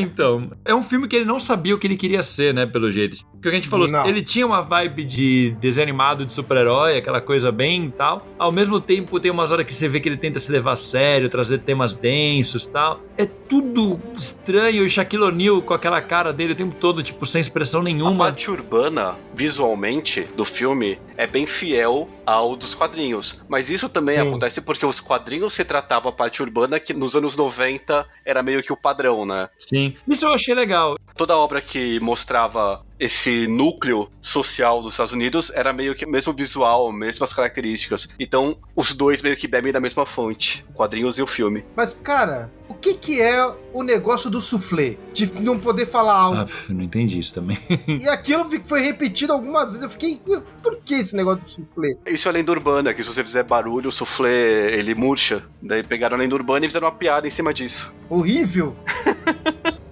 Então. É um filme que ele não sabia o que ele queria ser, né, pelo jeito. Porque o que a gente falou, ele tinha uma vibe de desenho animado, de super-herói, aquela coisa bem e tal. Ao mesmo tempo, tem umas horas que você vê que ele tenta se levar a sério, trazer temas densos e tal. É tudo estranho. O Shaquille O'Neal com aquela cara dele o tempo todo, tipo, sem expressão nenhuma. A parte urbana, visualmente, do filme é bem fiel ao dos quadrinhos. Mas isso também acontece porque os quadrinhos retratavam a parte urbana que nos anos 90 era meio que o padrão, né? Sim. Isso eu achei legal. Toda obra que mostrava esse núcleo social dos Estados Unidos era meio que o mesmo visual, mesmas características. Então, os dois meio que bebem da mesma fonte, quadrinhos e o filme. Mas, cara, o que é o negócio do soufflé? De não poder falar algo. Não entendi isso também. E aquilo foi repetido algumas vezes. Eu fiquei, por que esse negócio do soufflé? Isso é lenda urbana, que se você fizer barulho, o soufflé, ele murcha. Daí pegaram a lenda urbana e fizeram uma piada em cima disso. Horrível.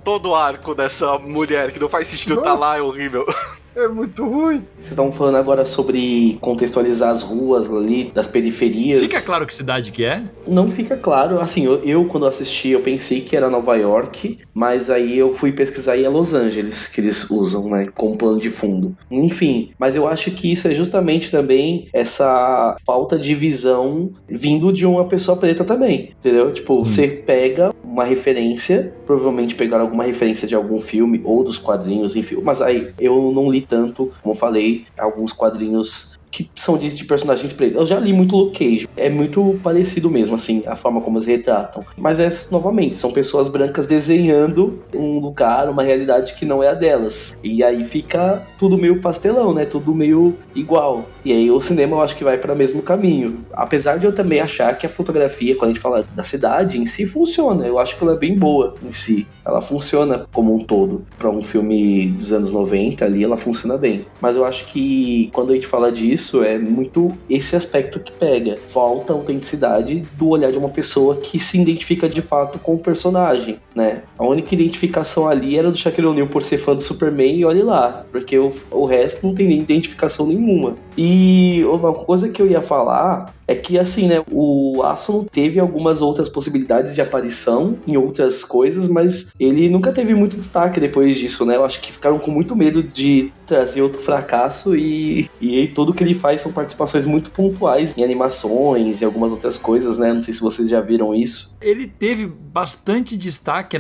Todo o arco dessa mulher que não faz sentido tá lá é horrível. É muito ruim. Vocês estão falando agora sobre contextualizar as ruas ali, das periferias. Fica claro que cidade que é? Não fica claro. Assim, eu quando assisti, eu pensei que era Nova York, mas aí eu fui pesquisar e é Los Angeles que eles usam, né, como plano de fundo. Enfim, mas eu acho que isso é justamente também essa falta de visão vindo de uma pessoa preta também, entendeu? Tipo, você pega uma referência, provavelmente pegaram alguma referência de algum filme ou dos quadrinhos, enfim, mas aí eu não li tanto, como eu falei, alguns quadrinhos que são de personagens pretos. Eu já li muito Luke Cage. É muito parecido mesmo, assim, a forma como eles retratam. Mas novamente, são pessoas brancas desenhando um lugar, uma realidade que não é a delas. E aí fica tudo meio pastelão, né? Tudo meio igual. E aí o cinema eu acho que vai para o mesmo caminho. Apesar de eu também achar que a fotografia, quando a gente fala da cidade, em si funciona. Eu acho que ela é bem boa em si. Ela funciona como um todo. Para um filme dos anos 90 ali, ela funciona bem. Mas eu acho que quando a gente fala disso, é muito esse aspecto que pega. Falta a autenticidade do olhar de uma pessoa que se identifica de fato com o personagem, né? A única identificação ali era do Shaquille O'Neal por ser fã do Superman e olhe lá, porque o resto não tem nem identificação nenhuma. E uma coisa que eu ia falar é que, assim, né, o Aço teve algumas outras possibilidades de aparição em outras coisas, mas ele nunca teve muito destaque depois disso, né? Eu acho que ficaram com muito medo de trazer outro fracasso e tudo que ele faz são participações muito pontuais em animações e algumas outras coisas, né? Não sei se vocês já viram isso. Ele teve bastante destaque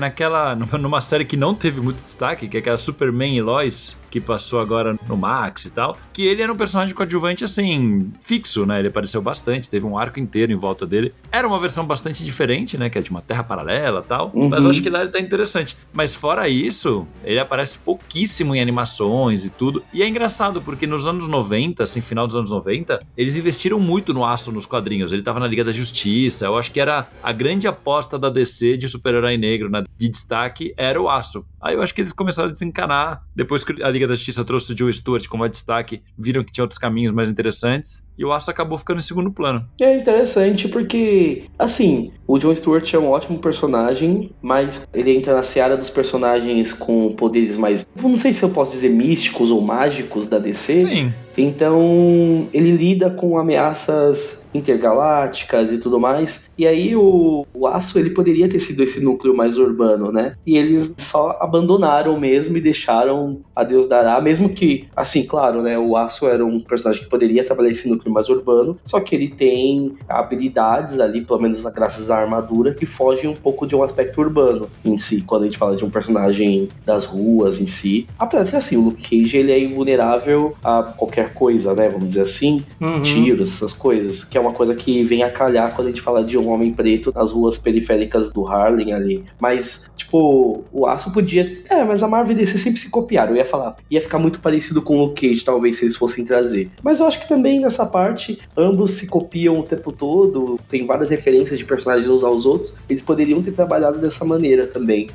numa série que não teve muito destaque, que é aquela Superman e Lois, que passou agora no Max e tal, que ele era um personagem coadjuvante, assim, fixo, né? Ele apareceu bastante, teve um arco inteiro em volta dele. Era uma versão bastante diferente, né? Que é de uma terra paralela e tal, mas eu acho que lá ele tá interessante. Mas fora isso, ele aparece pouquíssimo em animações e tudo. E é engraçado, porque nos anos 90, assim, final dos anos 90, eles investiram muito no Aço nos quadrinhos. Ele tava na Liga da Justiça, eu acho que era a grande aposta da DC de super-herói negro, né? De destaque, era o Aço. Aí eu acho que eles começaram a desencanar, depois que a Liga da Justiça trouxe o Joe Stewart como destaque, viram que tinha outros caminhos mais interessantes, e o Aço acabou ficando em segundo plano. É interessante porque, assim, o Jon Stewart é um ótimo personagem, mas ele entra na seara dos personagens com poderes mais, não sei se eu posso dizer místicos ou mágicos da DC. Sim. Então, ele lida com ameaças intergalácticas e tudo mais. E aí o Aço, ele poderia ter sido esse núcleo mais urbano, né? E eles só abandonaram mesmo e deixaram a Deus dará, mesmo que, assim, claro, né? O Aço era um personagem que poderia trabalhar esse núcleo mais urbano, só que ele tem habilidades ali, pelo menos graças à armadura, que fogem um pouco de um aspecto urbano em si, quando a gente fala de um personagem das ruas em si. Apesar que, assim, o Luke Cage, ele é invulnerável a qualquer coisa, né, vamos dizer assim, tiros, essas coisas, que é uma coisa que vem a calhar quando a gente fala de um homem preto nas ruas periféricas do Harlem ali. Mas, tipo, o Aço podia... mas a Marvel e DC sempre se copiaram. Eu ia falar, ia ficar muito parecido com o Luke Cage, talvez, se eles fossem trazer. Mas eu acho que também, nessa parte, ambos se copiam o tempo todo, tem várias referências de personagens uns aos outros, eles poderiam ter trabalhado dessa maneira também.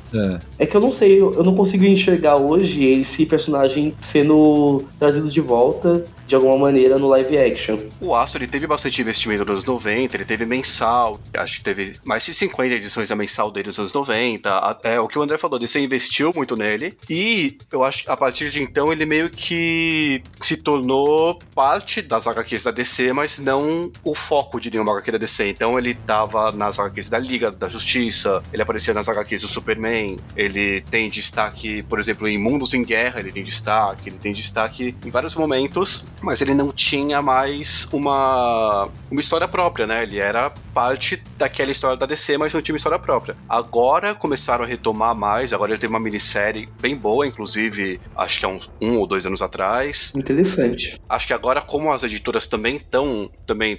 É que eu não sei, eu não consigo enxergar hoje esse personagem sendo trazido de volta de alguma maneira no live action. O Aço, ele teve bastante investimento nos anos 90, ele teve mensal, acho que teve mais de 50 edições da mensal dele nos anos 90, até o que o André falou, DC investiu muito nele, e eu acho que a partir de então ele meio que se tornou parte das HQs da DC, mas não o foco de nenhuma HQ da DC. Então ele tava nas HQs da Liga da Justiça, ele aparecia nas HQs do Superman, ele tem destaque, por exemplo, em Mundos em Guerra, ele tem destaque em vários momentos, mas ele não tinha mais uma história própria, né? Ele era parte daquela história da DC, mas não tinha uma história própria. Agora começaram a retomar mais, agora ele tem uma minissérie bem boa, inclusive, acho que há uns 1 ou 2 anos atrás. Interessante. Acho que agora, como as editoras também estão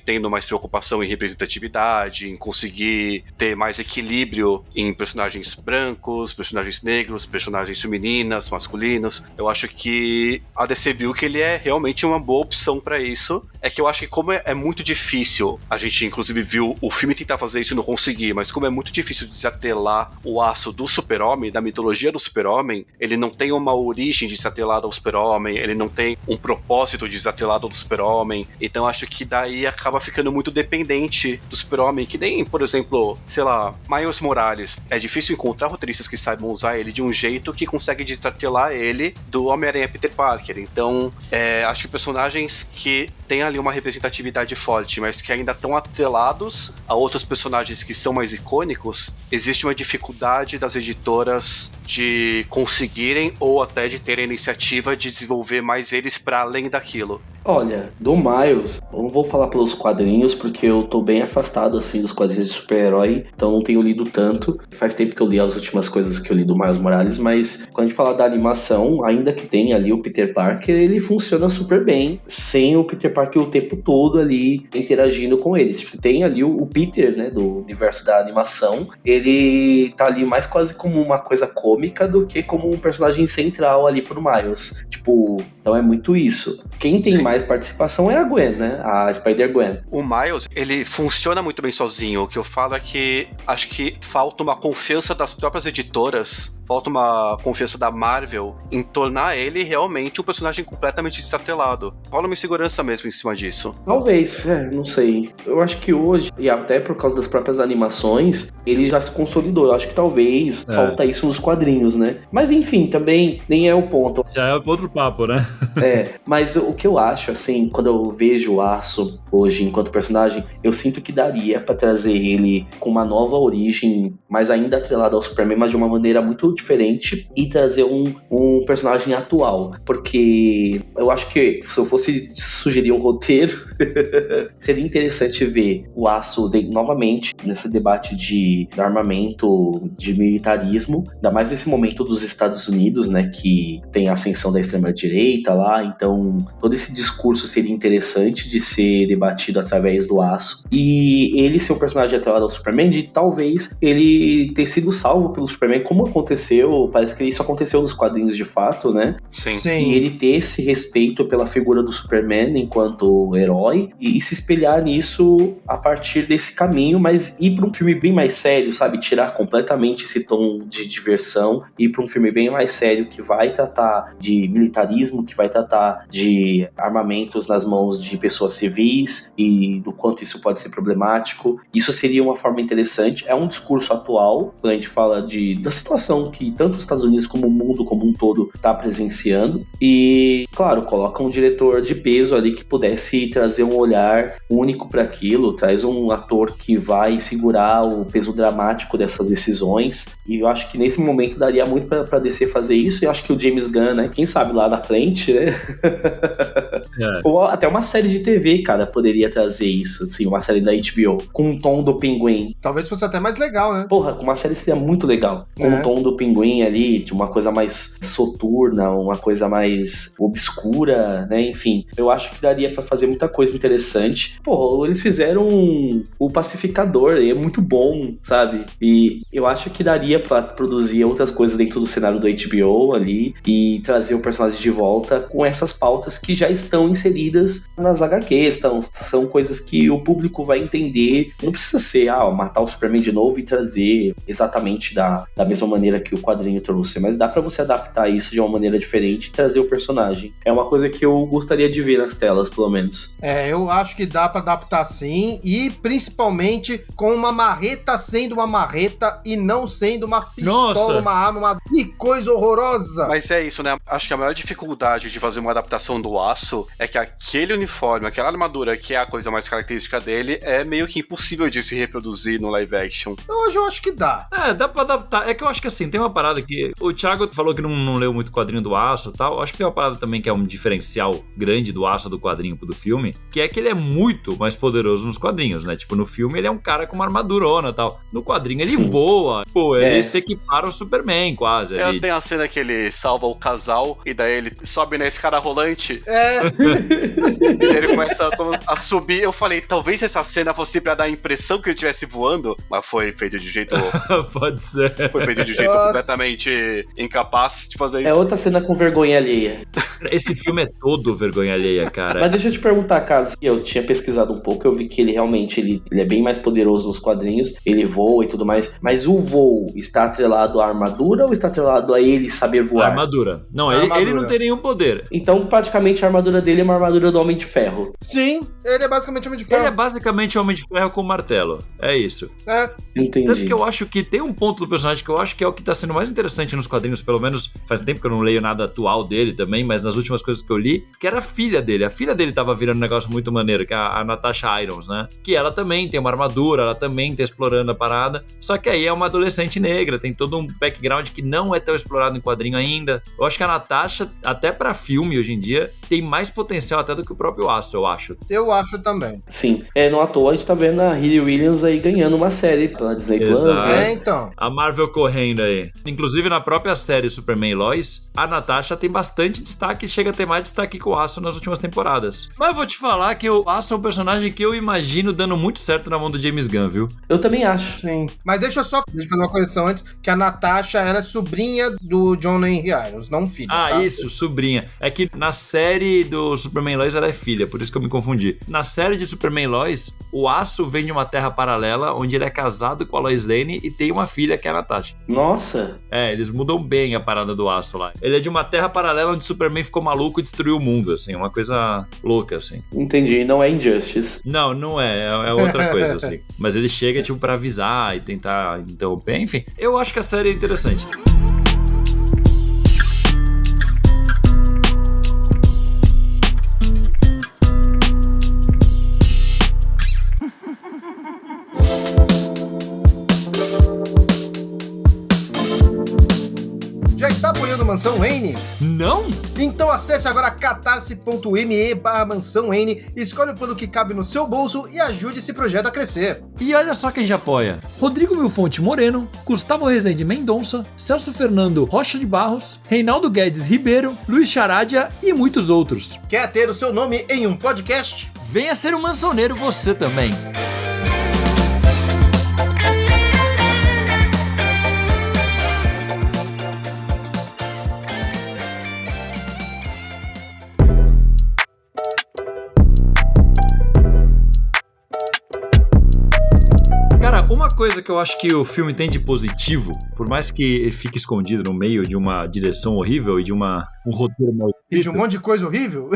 tendo mais preocupação em representatividade, em conseguir ter mais equilíbrio em personagens brancos, personagens negros, personagens femininas, masculinos, eu acho que a DC viu que ele é realmente uma boa opção pra isso. É que eu acho que como é muito difícil, a gente inclusive viu o filme tentar fazer isso e não conseguir, mas como é muito difícil desatrelar o Aço do Super-Homem, da mitologia do Super-Homem, ele não tem uma origem desatrelada ao Super-Homem, ele não tem um propósito desatrelado ao Super-Homem, então acho que daí acaba ficando muito dependente do Super-Homem, que nem, por exemplo, sei lá, Miles Morales. É difícil encontrar roteiristas que saibam usar ele de um jeito que consegue desatrelar ele do Homem-Aranha Peter Parker. Então, acho que personagens que têm ali uma representatividade forte, mas que ainda estão atrelados a outros personagens que são mais icônicos, existe uma dificuldade das editoras de conseguirem ou até de terem a iniciativa de desenvolver mais eles para além daquilo. Olha, do Miles, eu não vou falar pelos quadrinhos, porque eu tô bem afastado, assim, dos quadrinhos de super-herói, então não tenho lido tanto. Faz tempo que eu li as últimas coisas que eu li do Miles Morales, mas quando a gente fala da animação, ainda que tenha ali o Peter Parker, ele funciona super bem, sem o Peter Parker o tempo todo ali interagindo com eles. Tem ali o Peter, né, do universo da animação, ele tá ali mais quase como uma coisa cômica do que como um personagem central ali pro Miles. Tipo, então é muito isso. Quem tem mais participação é a Gwen, né? A Spider-Gwen. O Miles, ele funciona muito bem sozinho. O que eu falo é que acho que falta uma confiança das próprias editoras, falta uma confiança da Marvel em tornar ele realmente um personagem completamente desatrelado. Rola uma insegurança mesmo em cima disso. Talvez, não sei. Eu acho que hoje, e até por causa das próprias animações, ele já se consolidou. Eu acho que talvez falta isso nos quadrinhos, né? Mas enfim, também nem é o ponto. Já é outro papo, né? Mas o que eu acho, assim, quando eu vejo o Aço hoje enquanto personagem, eu sinto que daria pra trazer ele com uma nova origem, mas ainda atrelado ao Superman, mas de uma maneira muito diferente, e trazer um personagem atual. Porque eu acho que se eu fosse sugerir um roteiro, seria interessante ver o Aço novamente nesse debate de armamento, de militarismo, ainda mais nesse momento dos Estados Unidos, né, que tem a ascensão da extrema-direita lá, então todo esse discurso seria interessante de ser debatido através do Aço, e ele ser um personagem atrelado ao Superman, de talvez ele ter sido salvo pelo Superman, como aconteceu, parece que isso aconteceu nos quadrinhos de fato, né? Sim. E ele ter esse respeito pela figura do Superman enquanto herói, e se espelhar nisso a partir desse caminho, mas ir para um filme bem mais sério, sabe? Tirar completamente esse tom de diversão e ir para um filme bem mais sério, que vai tratar de militarismo, que vai tratar de armamentos nas mãos de pessoas civis e do quanto isso pode ser problemático. Isso seria uma forma interessante. É um discurso atual, quando a gente fala da situação que tanto os Estados Unidos como o mundo como um todo está presenciando. E, claro, coloca um diretor de peso ali que pudesse trazer um olhar único para aquilo, traz um ator que vai segurar o peso dramático dessas decisões. E eu acho que nesse momento daria muito para DC fazer isso. E eu acho que o James Gunn, né, quem sabe lá na frente, né? Ou até uma série de TV, cara, poderia trazer isso, assim, uma série da HBO, com o tom do Pinguim. Talvez fosse até mais legal, né? Porra, com uma série seria muito legal. Com o tom do Pinguim ali, de uma coisa mais soturna, uma coisa mais obscura, né? Enfim, eu acho que daria pra fazer muita coisa interessante. Porra, eles fizeram o Pacificador, é muito bom, sabe? E eu acho que daria pra produzir outras coisas dentro do cenário do HBO ali e trazer o personagem de volta com essas pautas que já estão inseridas nas HQs, são coisas que o público vai entender. Não precisa ser, matar o Superman de novo e trazer exatamente da mesma maneira que o quadrinho trouxe, mas dá pra você adaptar isso de uma maneira diferente e trazer o personagem. É uma coisa que eu gostaria de ver nas telas, pelo menos. Eu acho que dá pra adaptar sim, e principalmente com uma marreta sendo uma marreta e não sendo uma pistola, uma arma, que coisa horrorosa! Mas é isso, né? Acho que a maior dificuldade de fazer uma adaptação do Aço é que aquele uniforme, aquela armadura que é a coisa mais característica dele, é meio que impossível de se reproduzir no live action. Hoje eu acho que dá. Dá pra adaptar. É que eu acho que assim, tem uma parada que o Thiago falou que não leu muito quadrinho do Aço e tal. Eu acho que tem uma parada também que é um diferencial grande do Aço do quadrinho pro do filme, que é que ele é muito mais poderoso nos quadrinhos, né? Tipo, no filme ele é um cara com uma armadurona e tal. No quadrinho ele voa. Pô, ele se equipara ao Superman quase. Tem a cena que ele salva o casal e daí ele sobe na escada rolante. E daí ele começa a subir. Eu falei, talvez essa cena fosse pra dar a impressão que ele estivesse voando, mas foi feito de jeito... Pode ser. Foi feito de jeito completamente incapaz de fazer isso. É outra cena com vergonha alheia. Esse filme é todo vergonha alheia, cara. Mas deixa eu te perguntar, Carlos. Eu tinha pesquisado um pouco, eu vi que ele realmente ele é bem mais poderoso nos quadrinhos, ele voa e tudo mais, mas o voo está atrelado à armadura ou está atrelado a ele saber voar? A armadura. Não, ele não tem nenhum poder. Então, praticamente, a armadura dele é uma armadura do Homem de Ferro. Sim, ele é basicamente Homem de Ferro. Ele é basicamente Homem de Ferro com martelo. É isso. Entendi. Tanto que eu acho que tem um ponto do personagem que eu acho que é o que tá sendo mais interessante nos quadrinhos, pelo menos faz tempo que eu não leio nada atual dele também, mas nas últimas coisas que eu li, que era a filha dele. A filha dele tava virando um negócio muito maneiro, que é a Natasha Irons, né? Que ela também tem uma armadura, ela também tá explorando a parada, só que aí é uma adolescente negra, tem todo um background que não é tão explorado em quadrinho ainda. Eu acho que a Natasha, até pra filme hoje em dia, tem mais potencial até do que o próprio Aço, eu acho. Eu acho também. Sim, não à toa a gente tá vendo a Hayley Williams aí ganhando uma série pela Disney Plus, né? Então. A Marvel correndo aí. Inclusive na própria série Superman e Lois, a Natasha tem bastante destaque, chega a ter mais destaque que o Aço nas últimas temporadas. Mas eu vou te falar que o Aço é um personagem que eu imagino dando muito certo na mão do James Gunn, viu? Eu também acho. Sim. Mas deixa eu fazer uma correção antes, que a Natasha era sobrinha do John Henry Irons, não filha. Tá? Isso, sobrinha. É que na série do Superman e Lois ela é filha, por isso que eu me confundi. Na série de Superman e Lois, o Aço vem de uma terra paralela, onde ele é casado com a Lois Lane e tem uma filha que é a Natasha. Nossa! Eles mudam bem a parada do Aço lá. Ele é de uma terra paralela onde Superman ficou maluco e destruiu o mundo, assim, uma coisa louca, assim. Entendi, não é Injustice. Não é outra coisa, assim. Mas ele chega, tipo, pra avisar e tentar interromper, enfim. Eu acho que a série é interessante. Já está apoiando Mansão Wayne? Não? Então acesse agora catarse.me/Mansão Wayne, escolhe o plano que cabe no seu bolso e ajude esse projeto a crescer. E olha só quem já apoia: Rodrigo Milfonte Moreno, Gustavo Rezende Mendonça, Celso Fernando Rocha de Barros, Reinaldo Guedes Ribeiro, Luiz Charadia e muitos outros. Quer ter o seu nome em um podcast? Venha ser um mansõeiro você também. Uma coisa que eu acho que o filme tem de positivo, por mais que ele fique escondido no meio de uma direção horrível e de um roteiro mal escrito, e de um monte de coisa horrível.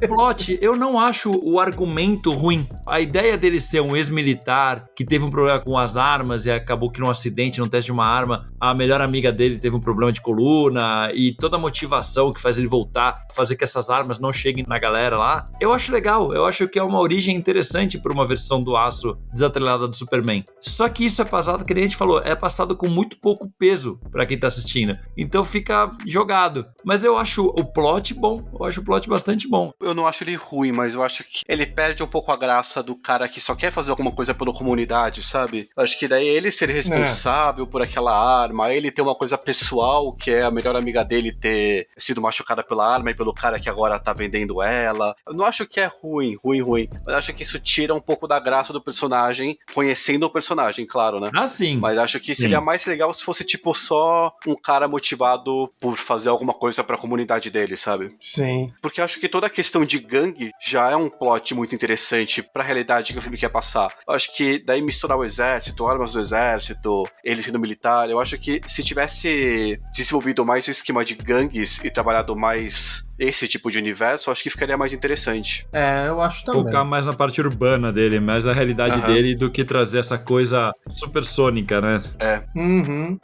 Plot, eu não acho o argumento ruim. A ideia dele ser um ex-militar que teve um problema com as armas e acabou que num acidente, num teste de uma arma, a melhor amiga dele teve um problema de coluna e toda a motivação que faz ele voltar, fazer que essas armas não cheguem na galera lá, eu acho legal. Eu acho que é uma origem interessante para uma versão do Aço desatrelada do Superman. Só que isso é passado, que nem a gente falou, é passado com muito pouco peso pra quem tá assistindo. Então fica jogado. Mas eu acho o plot bom. Eu acho o plot bastante bom. Eu não acho ele ruim, mas eu acho que ele perde um pouco a graça do cara que só quer fazer alguma coisa pela comunidade, sabe? Eu acho que daí ele ser responsável por aquela arma, ele ter uma coisa pessoal, que é a melhor amiga dele ter sido machucada pela arma e pelo cara que agora tá vendendo ela. Eu não acho que é ruim. Mas eu acho que isso tira um pouco da graça do personagem, conhecendo o personagem, claro, né? Ah, sim. Mas acho que seria mais legal se fosse, tipo, só um cara motivado por fazer alguma coisa pra comunidade dele, sabe? Sim. Porque eu acho que toda a questão de gangue já é um plot muito interessante pra realidade que o filme quer passar. Eu acho que daí misturar o exército, armas do exército, ele sendo militar, eu acho que se tivesse desenvolvido mais o esquema de gangues e trabalhado mais esse tipo de universo, eu acho que ficaria mais interessante. Eu acho também. Focar mais na parte urbana dele, mais na realidade dele, do que trazer essa coisa supersônica, né?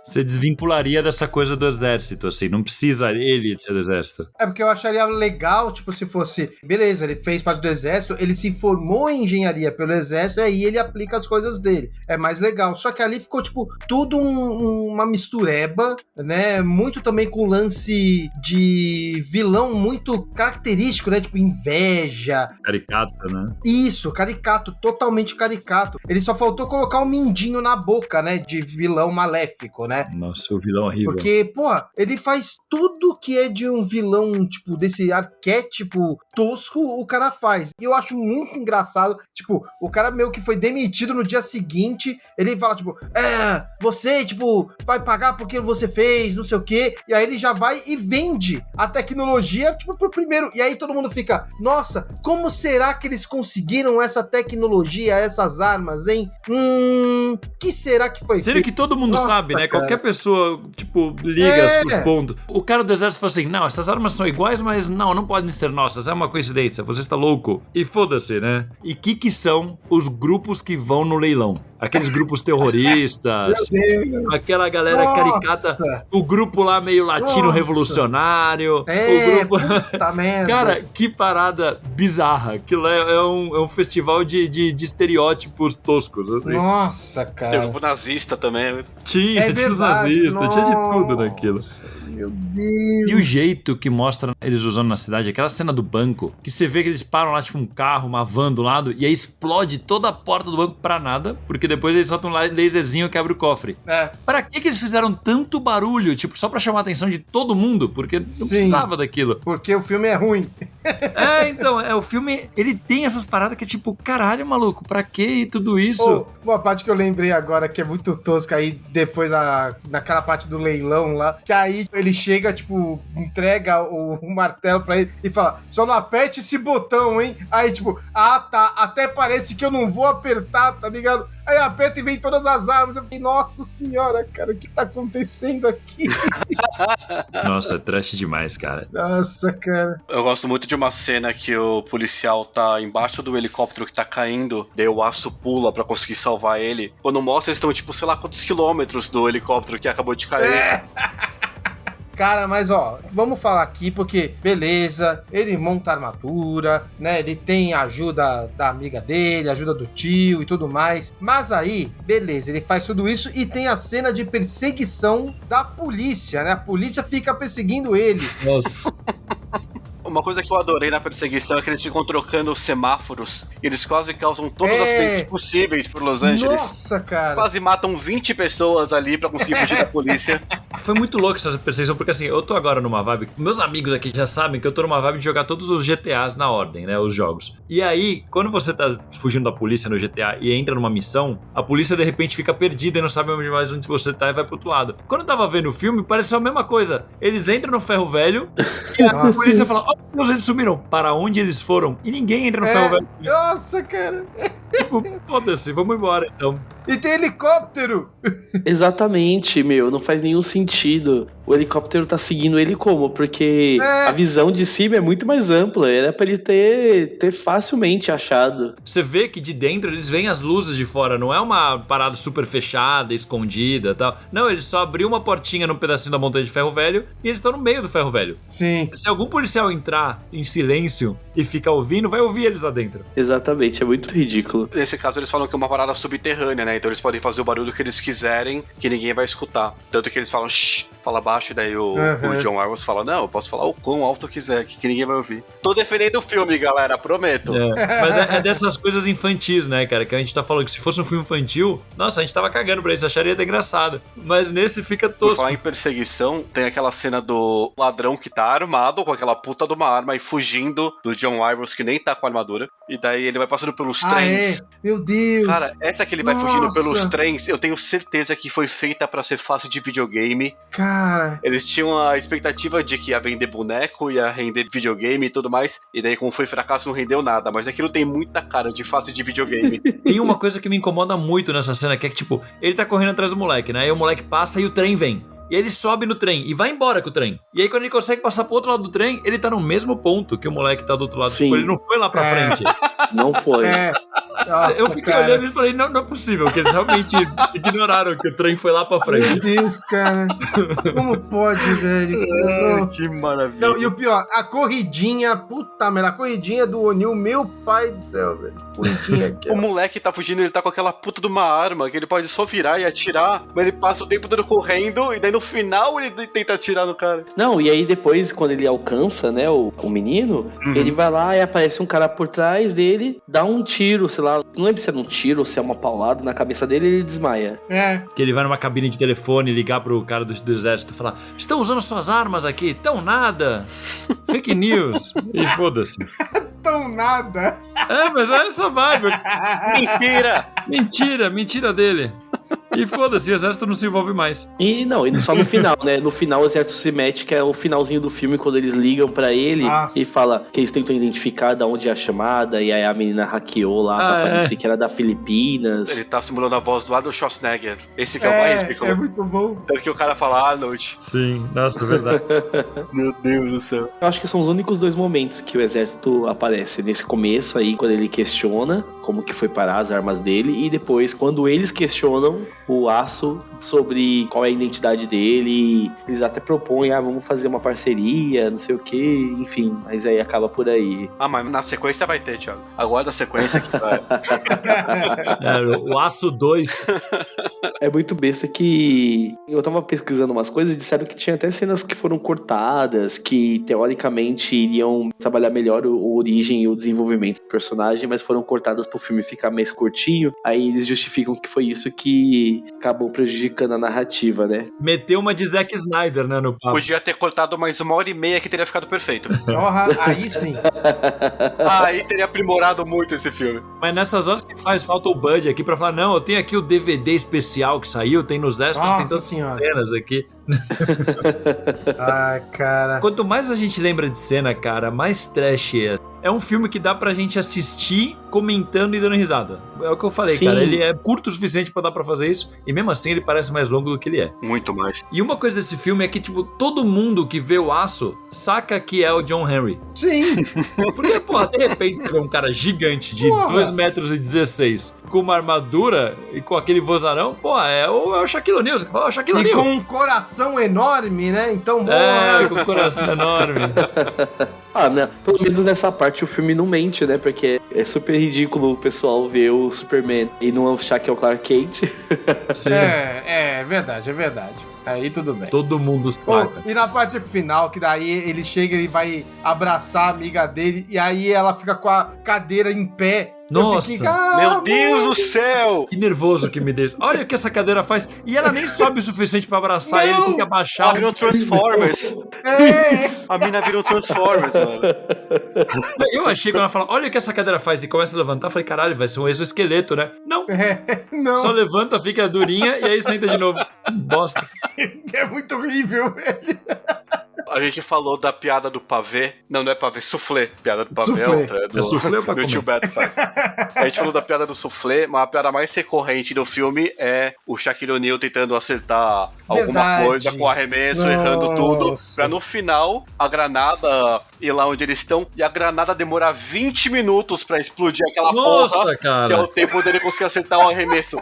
Você desvincularia dessa coisa do exército, assim, não precisa ele ser do exército. É porque eu acharia legal, tipo, se fosse, beleza, ele fez parte do exército, ele se formou em engenharia pelo exército, e aí ele aplica as coisas dele. É mais legal. Só que ali ficou, tipo, tudo uma mistureba, né? Muito também com lance de vilão muito característico, né? Tipo, inveja. Caricato, né? Isso, caricato, totalmente caricato. Ele só faltou colocar um mindinho na boca, né? De vilão maléfico, né? Nossa, o vilão horrível. Porque, pô, ele faz tudo que é de um vilão, tipo, desse arquétipo tosco, o cara faz. E eu acho muito engraçado, tipo, o cara meio que foi demitido no dia seguinte, ele fala, tipo, você, tipo, vai pagar porque você fez, não sei o quê, e aí ele já vai e vende a tecnologia, tipo, pro primeiro, e aí todo mundo fica, nossa, como será que eles conseguiram essa tecnologia, essas armas, hein? Que será que foi? Seria que todo mundo sabe, né? Cara. Qualquer pessoa, tipo, liga os pontos. O cara do exército fala assim, não, essas armas são iguais, mas não podem ser nossas, é uma coincidência, você está louco. E foda-se, né? E que são os grupos que vão no leilão? aqueles grupos terroristas, aquela galera caricata, o grupo lá meio latino-revolucionário, o grupo... puta merda. Cara, que parada bizarra. Aquilo é um festival de estereótipos toscos. Assim. Nossa, Tem cara. grupo nazista também. Tinha os nazistas, tinha de tudo naquilo. Meu Deus. E o jeito que mostra eles usando na cidade, aquela cena do banco, que você vê que eles param lá, tipo um carro, uma van do lado, e aí explode toda a porta do banco pra nada, porque depois eles soltam um laserzinho que abre o cofre. Pra que eles fizeram tanto barulho? Tipo, só pra chamar a atenção de todo mundo? Porque não precisava daquilo. Porque o filme é ruim. Então, o filme, ele tem essas paradas que é tipo, caralho, maluco, pra que tudo isso? Uma parte que eu lembrei agora que é muito tosca aí, depois naquela parte do leilão lá, que aí ele chega, tipo, entrega o martelo pra ele e fala, só não aperte esse botão, hein? Aí, tipo, tá, até parece que eu não vou apertar, tá ligado? Aí aperta e vem todas as armas. Eu falei, nossa senhora, cara, o que tá acontecendo aqui? Nossa, é trash demais, cara. Nossa, cara. Eu gosto muito de uma cena que o policial tá embaixo do helicóptero que tá caindo, daí o Aço pula pra conseguir salvar ele. Quando mostra, eles estão, tipo, sei lá quantos quilômetros do helicóptero que acabou de cair. Cara, mas ó, vamos falar aqui porque, beleza, ele monta a armadura, né? Ele tem a ajuda da amiga dele, a ajuda do tio e tudo mais. Mas aí, beleza, ele faz tudo isso e tem a cena de perseguição da polícia, né? A polícia fica perseguindo ele. Nossa. Uma coisa que eu adorei na perseguição é que eles ficam trocando os semáforos e eles quase causam todos os acidentes possíveis por Los Angeles. Nossa, cara. Quase matam 20 pessoas ali pra conseguir fugir da polícia. Foi muito louco essa perseguição, porque assim, eu tô agora numa vibe... Meus amigos aqui já sabem que eu tô numa vibe de jogar todos os GTAs na ordem, né? Os jogos. E aí, quando você tá fugindo da polícia no GTA e entra numa missão, a polícia de repente fica perdida e não sabe mais onde você tá e vai pro outro lado. Quando eu tava vendo o filme, pareceu a mesma coisa. Eles entram no ferro velho e a polícia fala... Oh, eles sumiram. Para onde eles foram? E ninguém entra no ferro velho. Nossa, cara. Tipo, foda-se, vamos embora então. E tem helicóptero. Exatamente, meu, não faz nenhum sentido. O helicóptero tá seguindo ele como? Porque a visão de cima é muito mais ampla. Era pra ele ter facilmente achado. Você vê que de dentro eles veem as luzes de fora. Não é uma parada super fechada, escondida e tal. Não, eles só abriu uma portinha num pedacinho da montanha de ferro velho e eles estão no meio do ferro velho. Sim. Se algum policial entrar em silêncio e ficar ouvindo, vai ouvir eles lá dentro. Exatamente, é muito ridículo. Nesse caso eles falam que é uma parada subterrânea, né? Então eles podem fazer o barulho que eles quiserem, que ninguém vai escutar. Tanto que eles falam, shh, fala baixo, e daí o John Arrows fala, não, eu posso falar o quão alto eu quiser, que ninguém vai ouvir. Tô defendendo o filme, galera, prometo. Mas é dessas coisas infantis, né, cara? Que a gente tá falando que se fosse um filme infantil, nossa, a gente tava cagando pra isso, acharia até engraçado. Mas nesse fica tosco. Por falar em perseguição, tem aquela cena do ladrão que tá armado com aquela puta de uma arma e fugindo do John Arrows, que nem tá com a armadura. E daí ele vai passando pelos trens. Meu Deus. Cara, essa que ele vai fugindo pelos trens, eu tenho certeza que foi feita pra ser fácil de videogame. Cara. Eles tinham a expectativa de que ia vender boneco, ia render videogame e tudo mais. E daí, como foi fracasso, não rendeu nada. Mas aquilo tem muita cara de fácil de videogame. Tem uma coisa que me incomoda muito nessa cena, que é que, tipo, ele tá correndo atrás do moleque, né? Aí o moleque passa e o trem vem. E aí ele sobe no trem e vai embora com o trem. E aí quando ele consegue passar pro outro lado do trem, ele tá no mesmo ponto que o moleque tá do outro lado. Sim. Tipo, ele não foi lá pra frente. Não foi. Nossa, eu fiquei olhando e falei, não é possível, que eles realmente ignoraram que o trem foi lá pra frente. Meu Deus, cara. Como pode, velho? Que maravilha. Não, e o pior, a corridinha, puta merda, a corridinha do O'Neill, meu pai do céu, velho. Corridinha aqui. O moleque tá fugindo, ele tá com aquela puta de uma arma que ele pode só virar e atirar, mas ele passa o tempo todo correndo e daí no final ele tenta atirar no cara. Não, e aí depois, quando ele alcança, né, o menino, ele vai lá e aparece um cara por trás dele, dá um tiro, sei lá, não lembro se é um tiro ou se é uma paulada na cabeça dele e ele desmaia. Que ele vai numa cabine de telefone ligar pro cara do exército e falar: estão usando suas armas aqui? Tão nada. Fake news. E foda-se. Tão nada. Mas é essa vibe. Mentira! Mentira dele. E foda-se, o exército não se envolve mais. E só no final, né? No final o exército se mete, que é o finalzinho do filme, quando eles ligam pra ele e fala que eles tentam identificar de onde é a chamada, e aí a menina hackeou lá pra parecer que era da Filipinas. Ele tá simulando a voz do Arnold Schwarzenegger. Esse que é o mais ridículo. É muito bom. Tanto que o cara fala Arnold. Sim, nossa, é verdade. Meu Deus do céu. Eu acho que são os únicos 2 momentos que o exército aparece. Nesse começo aí, quando ele questiona como que foi parar as armas dele, e depois, quando eles questionam o Aço sobre qual é a identidade dele, eles até propõem, vamos fazer uma parceria, não sei o que, enfim, mas aí acaba por aí. Mas na sequência vai ter, Thiago. Agora da sequência que vai. O Aço 2. É muito besta que eu tava pesquisando umas coisas e disseram que tinha até cenas que foram cortadas, que teoricamente iriam trabalhar melhor a origem e o desenvolvimento do personagem, mas foram cortadas pro filme ficar mais curtinho. Aí eles justificam que foi isso que acabou prejudicando a narrativa, né? Meteu uma de Zack Snyder, né, no papo. Podia ter cortado mais 1h30 que teria ficado perfeito. Aí sim. Aí teria aprimorado muito esse filme. Mas nessas horas que faz falta o Bud aqui pra falar, não, eu tenho aqui o DVD especial que saiu, tem nos extras, tem todas as cenas aqui. Ai, cara. Quanto mais a gente lembra de cena, cara, mais trash é. É um filme que dá pra gente assistir comentando e dando risada. É o que eu falei, cara. Ele é curto o suficiente pra dar pra fazer isso, e mesmo assim ele parece mais longo do que ele é. Muito mais. E uma coisa desse filme é que, tipo, todo mundo que vê o Aço saca que é o John Henry. Sim. Porque, porra, de repente você vê um cara gigante de 2,16 metros com uma armadura e com aquele vozarão, é o Shaquille O'Neal. Você fala, Shaquille O'Neal. E com um coração enorme, né? Então, com um coração enorme. Né? Pelo menos nessa parte o filme não mente, né? Porque é super ridículo o pessoal ver o Superman e não achar que é o Clark Kent. Sim. É verdade, é verdade. Aí tudo bem. Todo mundo saca. E na parte final, que daí ele chega, ele vai abraçar a amiga dele, e aí ela fica com a cadeira em pé. Nossa, meu Deus do céu! Que nervoso que me deixa. Olha o que essa cadeira faz. E ela nem sobe o suficiente pra abraçar ele, tem que abaixar. Ela virou Transformers. A mina virou Transformers, mano. Eu achei que ela fala, olha o que essa cadeira faz, e começa a levantar. Eu falei, caralho, vai ser um exoesqueleto, né? Não. Não. Só levanta, fica durinha e aí senta de novo. Bosta. É muito horrível, velho. A gente falou da piada do pavê. Não é pavê, soufflé. Piada do pavê soufflé. É outra. É soufflé ou pra do tio Beto faz. A gente falou da piada do soufflé, mas a piada mais recorrente do filme é o Shaquille O'Neal tentando acertar alguma coisa com arremesso, errando tudo. Pra no final, a granada ir lá onde eles estão e a granada demorar 20 minutos pra explodir aquela porra. Cara. Que é o tempo dele conseguir acertar o arremesso.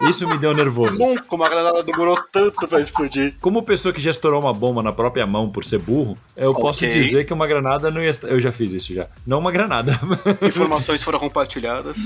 Isso me deu nervoso. Como a granada demorou tanto pra explodir. Como pessoa que já estourou uma bomba na própria mão por ser burro, eu posso dizer que uma granada não ia... Eu já fiz isso já. Não uma granada. Informações foram compartilhadas.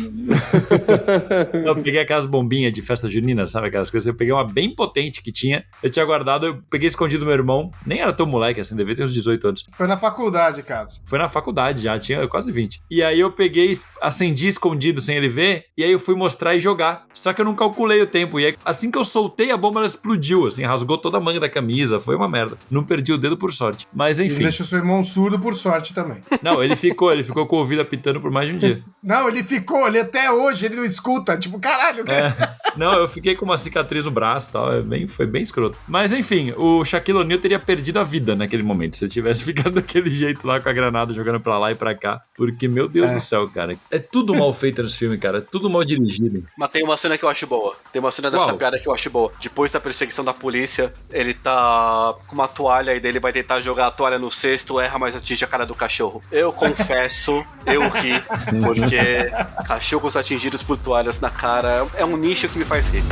Eu peguei aquelas bombinhas de festa junina, sabe aquelas coisas? Eu peguei uma bem potente que tinha. Eu tinha guardado, eu peguei escondido do meu irmão. Nem era tão moleque assim, devia ter uns 18 anos. Foi na faculdade, caso. Foi na faculdade já, tinha quase 20. E aí eu peguei, acendi escondido sem ele ver, e aí eu fui mostrar e jogar. Só que eu não calculei o tempo. E aí, assim que eu soltei, a bomba ela explodiu, assim, rasgou toda a manga da camisa. Foi uma merda. Não perdi o dedo por sorte. Mas enfim. E deixa o seu irmão surdo por sorte também. Não, ele ficou com o ouvido apitando por mais de um dia. Não, ele até hoje, ele não escuta. Tipo, caralho. Não, eu fiquei com uma cicatriz no braço e tal. Foi bem escroto. Mas enfim, o Shaquille O'Neal teria perdido a vida naquele momento, se ele tivesse ficado daquele jeito lá com a granada jogando pra lá e pra cá. Porque, meu Deus do céu, cara. É tudo mal feito nesse filme, cara. É tudo mal dirigido. Mas tem uma cena que eu acho boa. Tem uma cena dessa piada que eu acho boa. Depois da perseguição da polícia, ele tá com uma toalha e daí ele vai tentar jogar a toalha no cesto, erra, mas atinge a cara do cachorro. Eu confesso, eu ri, porque cachorros atingidos por toalhas na cara é um nicho que me faz rir.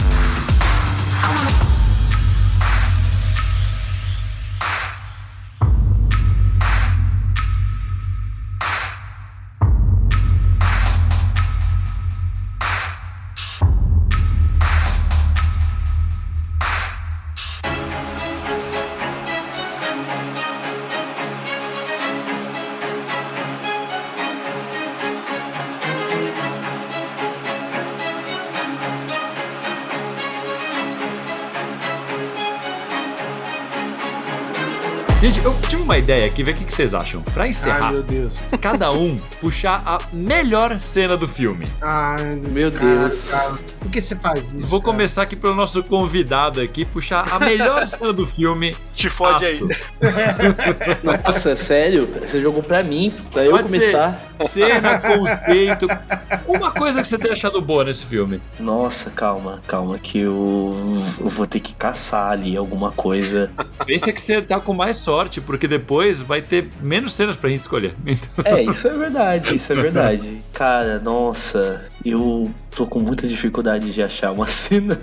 Gente, eu tive uma ideia aqui, vê o que vocês acham. Pra encerrar, Ai, meu Deus. cada um puxar a melhor cena do filme. Ai, Meu Deus. Cara. Por que você faz isso? Vou começar aqui pelo nosso convidado aqui, puxar a melhor cena do filme. Te fode aí. Nossa, sério? Você jogou pra mim, pra eu Pode começar? Cena, conceito. Uma coisa que você tenha achado boa nesse filme. Nossa, calma, que eu vou ter que caçar ali alguma coisa. Pensa que você tá com mais sorte, porque depois vai ter menos cenas pra gente escolher. Então... Isso é verdade. Cara, nossa, eu tô com muita dificuldade de achar uma cena.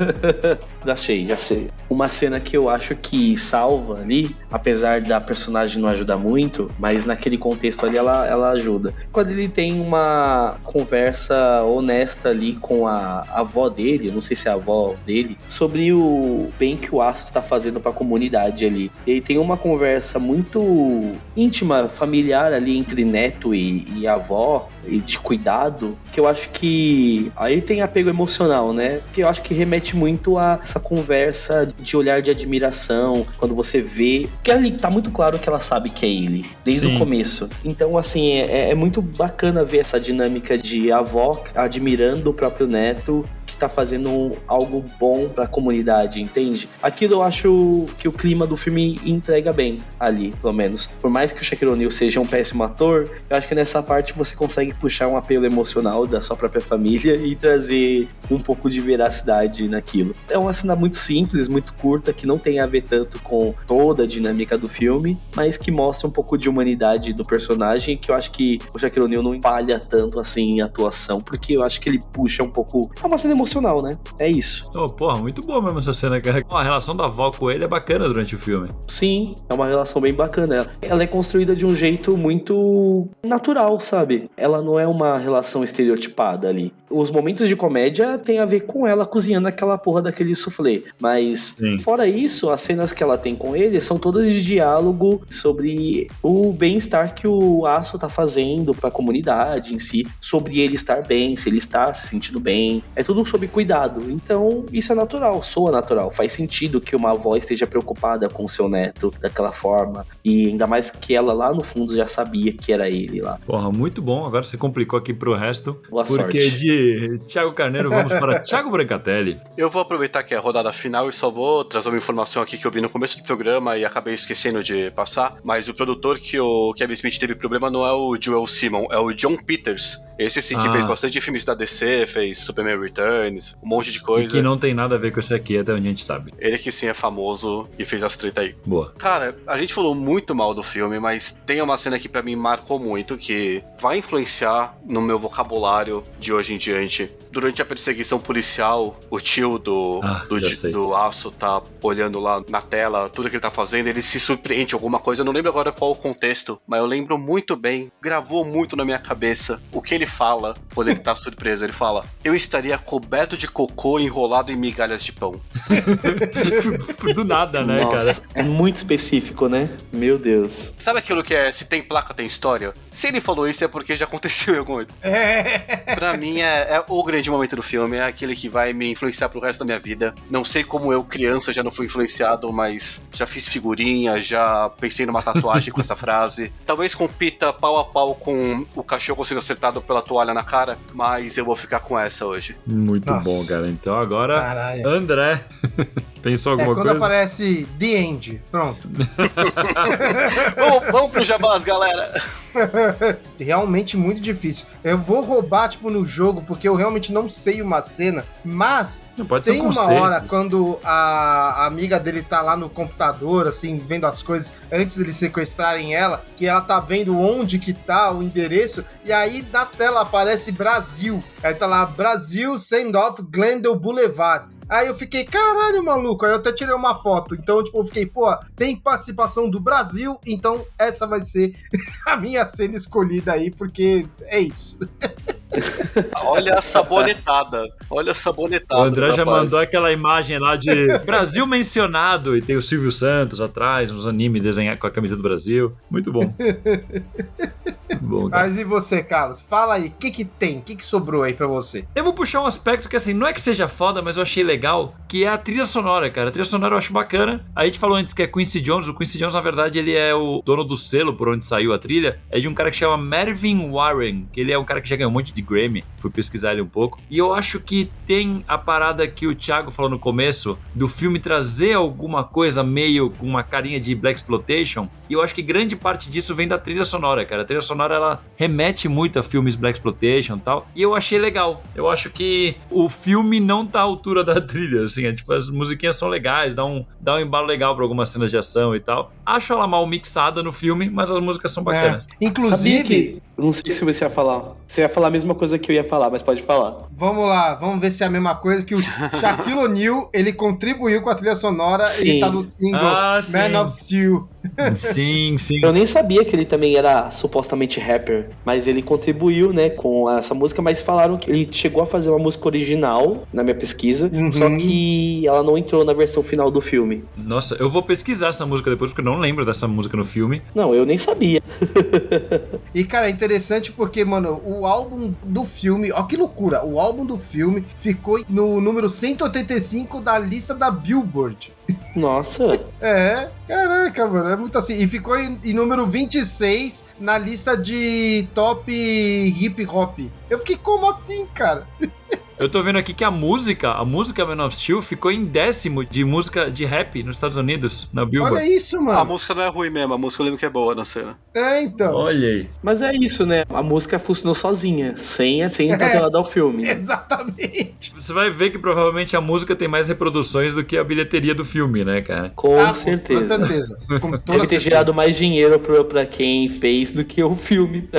Já sei. Uma cena que eu acho que salva ali, apesar da personagem não ajudar muito, mas naquele contexto ali ela ajuda. Quando ele tem uma conversa honesta ali com a avó dele, eu não sei se é a avó dele, sobre o bem que o Aço está fazendo pra comunidade ali. Ele tem uma conversa muito íntima, familiar ali entre neto e avó, e de cuidado, que eu acho que aí tem apego emocional, né? Que eu acho que remete muito a essa conversa de olhar de admiração, quando você vê, que ali tá muito claro que ela sabe que é ele, desde o começo. Então, assim, é muito bacana ver essa dinâmica de avó admirando o próprio neto, que tá fazendo algo bom pra comunidade, entende? Aquilo eu acho que o clima do filme entrega bem ali, pelo menos. Por mais que o Shaquille O'Neal seja um péssimo ator, eu acho que nessa parte você consegue puxar um apelo emocional da sua própria família e trazer um pouco de veracidade naquilo. É uma cena muito simples, muito curta, que não tem a ver tanto com toda a dinâmica do filme, mas que mostra um pouco de humanidade do personagem, que eu acho que o Shaquille O'Neal não empalha tanto assim em atuação, porque eu acho que ele puxa um pouco... É uma cena emocional, né? É isso. Porra, muito boa mesmo essa cena, cara. A relação da avó com ele é bacana durante o filme. Sim, é uma relação bem bacana. Ela é construída de um jeito muito natural, sabe? Ela não é uma relação estereotipada ali. Os momentos de comédia tem a ver com ela cozinhando aquela porra daquele soufflé. Mas, fora isso, as cenas que ela tem com ele são todas de diálogo sobre o bem-estar que o Aço tá fazendo pra comunidade em si, sobre ele estar bem, se ele está se sentindo bem. É tudo sobre cuidado. Então, isso é natural, soa natural. Faz sentido que uma avó esteja preocupada com o seu neto daquela forma. E ainda mais que ela lá no fundo já sabia que era ele lá. Porra, muito bom. Agora você complicou aqui pro resto. Boa porque sorte. De Thiago Carneiro vamos para Thiago Brancatelli. Eu vou aproveitar que é a rodada final e só vou trazer uma informação aqui que eu vi no começo do programa e acabei esquecendo de passar. Mas o produtor que o Kevin Smith teve problema não é o Joel Simon, é o John Peters. Esse sim que fez bastante filmes da DC, fez Superman Returns, um monte de coisa. E que não tem nada a ver com esse aqui, até onde a gente sabe. Ele que sim é famoso e fez as treta aí. Boa. Cara, a gente falou muito mal do filme, mas tem uma cena que pra mim marcou muito, que vai influenciar no meu vocabulário de hoje em diante. Durante a perseguição policial, o tio do Aço tá olhando lá na tela, tudo que ele tá fazendo, ele se surpreende alguma coisa, eu não lembro agora qual o contexto, mas eu lembro muito bem, gravou muito na minha cabeça o que ele fala quando ele tá surpreso. Ele fala: eu estaria coberto de cocô enrolado em migalhas de pão. Do nada, né, Nossa, cara? é muito específico, né? Meu Deus. Sabe aquilo que é, se tem placa, tem história? Se ele falou isso é porque já aconteceu em algum momento. Pra mim é o grande momento do filme, é aquele que vai me influenciar pro resto da minha vida. Não sei como eu, criança, já não fui influenciado, mas já fiz figurinha, já pensei numa tatuagem com essa frase. Talvez compita pau a pau com o cachorro sendo acertado pela toalha na cara, mas eu vou ficar com essa hoje. Muito bom, cara. Então agora, Caralho. André, pensou alguma quando coisa? aparece The End, pronto. Vamos pro jabás, galera! Realmente muito difícil. Eu vou roubar, tipo, no jogo, porque eu realmente não sei uma cena, mas Não pode ser tem um uma conceito. hora quando a amiga dele tá lá no computador, assim, vendo as coisas antes deles sequestrarem ela, que ela tá vendo onde que tá o endereço, e aí na tela aparece Brasil. Aí tá lá, Brasil Send-Off Glendale Boulevard. Aí eu fiquei, caralho, maluco. Aí eu até tirei uma foto. Então, tipo, eu fiquei, pô, tem participação do Brasil, então essa vai ser a minha cena escolhida aí, porque é isso. Olha a sabonetada. Olha a sabonetada. O André já rapaz. mandou aquela imagem lá de Brasil mencionado e tem o Silvio Santos atrás, uns animes desenhados com a camisa do Brasil. Muito bom. Bom, cara. Mas e você, Carlos? Fala aí, o que tem? O que sobrou aí pra você? Eu vou puxar um aspecto que, assim, não é que seja foda, mas eu achei legal, que é a trilha sonora, cara. A trilha sonora eu acho bacana. A gente falou antes que é Quincy Jones. O Quincy Jones, na verdade, ele é o dono do selo por onde saiu a trilha. É de um cara que chama Mervyn Warren, que ele é um cara que já ganhou um monte de Grammy. Fui pesquisar ele um pouco. E eu acho que tem a parada que o Thiago falou no começo, do filme trazer alguma coisa meio com uma carinha de Blaxploitation. E eu acho que grande parte disso vem da trilha sonora, cara. A trilha sonora, ela remete muito a filmes Blaxploitation e tal. E eu achei legal. Eu acho que o filme não tá à altura da trilha, assim. É, tipo, as musiquinhas são legais, dá um embalo legal pra algumas cenas de ação e tal. Acho ela mal mixada no filme, mas as músicas são bacanas. Inclusive... Não sei se você ia falar. Você ia falar a mesma coisa que eu ia falar, mas pode falar. Vamos lá, vamos ver se é a mesma coisa que o Shaquille O'Neal, ele contribuiu com a trilha sonora, Sim. Ele tá no single Man of Steel. Sim. Eu nem sabia que ele também era supostamente rapper, mas ele contribuiu, né, com essa música, mas falaram que ele chegou a fazer uma música original, na minha pesquisa, só que ela não entrou na versão final do filme. Nossa, eu vou pesquisar essa música depois, porque eu não lembro dessa música no filme. Não, eu nem sabia. E, cara, é interessante porque, mano, o álbum do filme, ó que loucura, o álbum do filme ficou no número 185 da lista da Billboard. Nossa. Caraca, mano, é muito assim. E ficou em número 26 na lista de top hip hop. Eu fiquei, como assim, cara? Eu tô vendo aqui que a música Man of Steel ficou em 10º de música de rap nos Estados Unidos, na Billboard. Olha isso, mano. A música não é ruim mesmo, a música eu lembro que é boa na cena. Então. Olha aí. Mas é isso, né? A música funcionou sozinha, sem fazer nada ao filme. Exatamente. Você vai ver que provavelmente a música tem mais reproduções do que a bilheteria do filme, né, cara? Com certeza. Com certeza. Com toda Deve ter certeza. gerado mais dinheiro pra quem fez do que o filme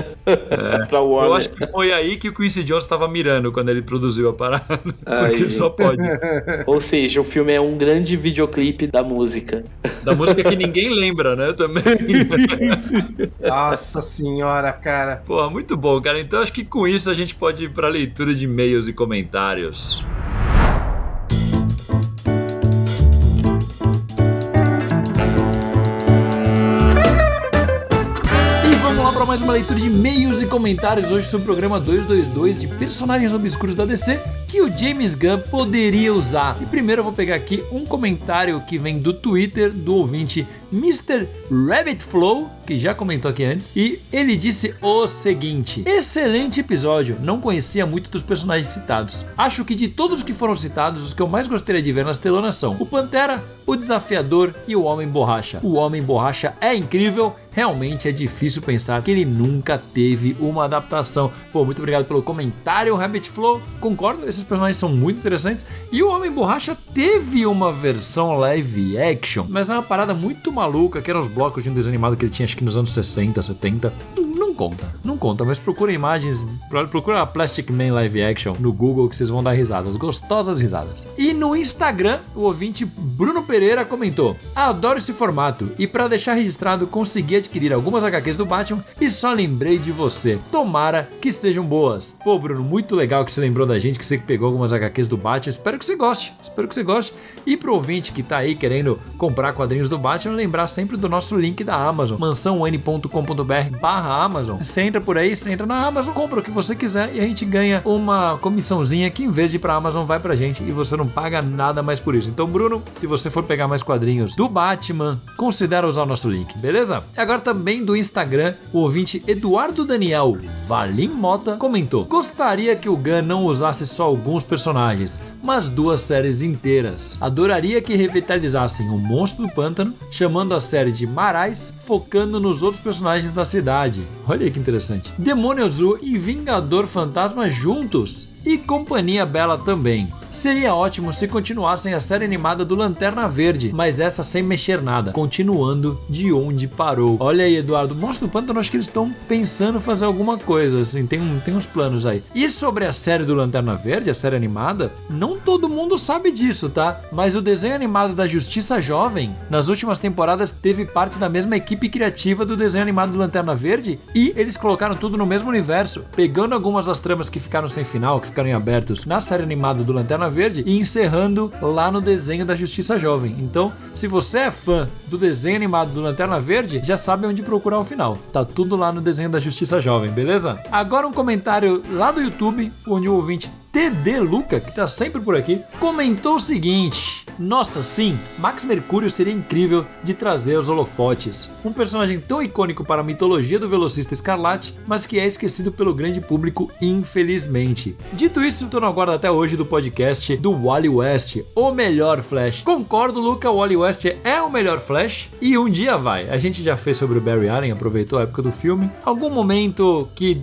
pra Warner. Eu acho que foi aí que o Quincy Jones tava mirando quando ele produziu a parada. Ai, Porque só pode. Ou seja, o filme é um grande videoclipe da música. Da música que ninguém lembra, né? Também. Nossa senhora, cara. Pô, muito bom, cara. Então acho que com isso a gente pode ir pra leitura de e-mails e comentários. Para mais uma leitura de e-mails e comentários hoje sobre o programa 222 de personagens obscuros da DC que o James Gunn poderia usar. E primeiro eu vou pegar aqui um comentário que vem do Twitter do ouvinte Mr. Rabbit Flow, que já comentou aqui antes, e ele disse o seguinte: excelente episódio, não conhecia muito dos personagens citados. Acho que de todos que foram citados, os que eu mais gostaria de ver nas telonas são o Pantera, o Desafiador e o Homem Borracha. O Homem Borracha é incrível, realmente é difícil pensar que ele nunca teve uma adaptação. Pô, muito obrigado pelo comentário, Rabbit Flow. Concordo, esses personagens são muito interessantes. E o Homem Borracha teve uma versão live action, mas é uma parada muito maluca, que eram os blocos de um desenho animado que ele tinha acho que nos anos 60, 70. Não conta, mas procura imagens, procura a Plastic Man Live Action no Google que vocês vão dar risadas, gostosas risadas. E no Instagram, o ouvinte Bruno Pereira comentou: adoro esse formato e pra deixar registrado consegui adquirir algumas HQs do Batman e só lembrei de você. Tomara que sejam boas. Pô, Bruno, muito legal que você lembrou da gente, que você pegou algumas HQs do Batman, espero que você goste. E pro ouvinte que tá aí querendo comprar quadrinhos do Batman, lembrar sempre do nosso link da Amazon, mansãon.com.br/Amazon. Você entra por aí, você entra na Amazon, compra o que você quiser e a gente ganha uma comissãozinha que em vez de ir pra Amazon vai pra gente e você não paga nada mais por isso. Então, Bruno, se você for pegar mais quadrinhos do Batman, considera usar o nosso link, beleza? E agora também do Instagram, o ouvinte Eduardo Daniel Valim Mota comentou: gostaria que o Gunn não usasse só alguns personagens, mas 2 séries inteiras. Adoraria que revitalizassem o Monstro do Pântano, chamando a série de Marais, focando nos outros personagens da cidade. Olha aí que interessante. Demônio Azul e Vingador Fantasma juntos. E Companhia Bela também. Seria ótimo se continuassem a série animada do Lanterna Verde, mas essa sem mexer nada, continuando de onde parou. Olha aí, Eduardo, Monstro do Pântano, acho que eles estão pensando em fazer alguma coisa, assim, tem uns planos aí. E sobre a série do Lanterna Verde, a série animada, não todo mundo sabe disso, tá? Mas o desenho animado da Justiça Jovem, nas últimas temporadas, teve parte da mesma equipe criativa do desenho animado do Lanterna Verde, e eles colocaram tudo no mesmo universo, pegando algumas das tramas que ficaram sem final, que ficaram abertos na série animada do Lanterna Verde e encerrando lá no desenho da Justiça Jovem. Então, se você é fã do desenho animado do Lanterna Verde, já sabe onde procurar o final. Tá tudo lá no desenho da Justiça Jovem, beleza? Agora um comentário lá do YouTube, onde o ouvinte TD Luca, que tá sempre por aqui, comentou o seguinte: nossa, sim, Max Mercúrio seria incrível de trazer aos holofotes. Um personagem tão icônico para a mitologia do velocista Escarlate, mas que é esquecido pelo grande público, infelizmente. Dito isso, tô no aguardo até hoje do podcast do Wally West, o melhor Flash. Concordo, Luca, o Wally West é o melhor Flash e um dia vai. A gente já fez sobre o Barry Allen, aproveitou a época do filme. Algum momento que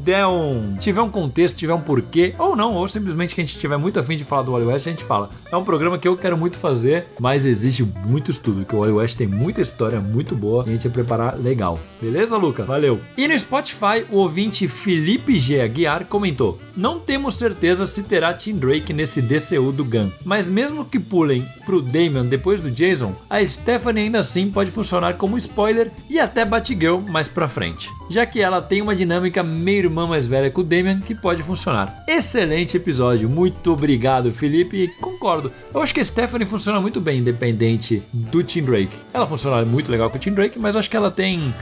tiver um contexto, tiver um porquê, ou não, ou simplesmente que a gente tiver muito afim de falar do Wally West, a gente fala. É um programa que eu quero muito fazer, mas existe muito estudo, que o Wally West tem muita história muito boa e a gente ia preparar legal. Beleza, Luca? Valeu! E no Spotify, o ouvinte Felipe G. Aguiar comentou: não temos certeza se terá Tim Drake nesse DCU do Gunn, mas mesmo que pulem pro Damian depois do Jason, a Stephanie ainda assim pode funcionar como spoiler e até Batgirl mais pra frente, já que ela tem uma dinâmica meio irmã mais velha com o Damian que pode funcionar. Excelente episódio, muito obrigado, Felipe, e concordo. Eu acho que a Stephanie funciona muito bem independente do Tim Drake. Ela funciona muito legal com o Tim Drake, mas eu acho que ela tem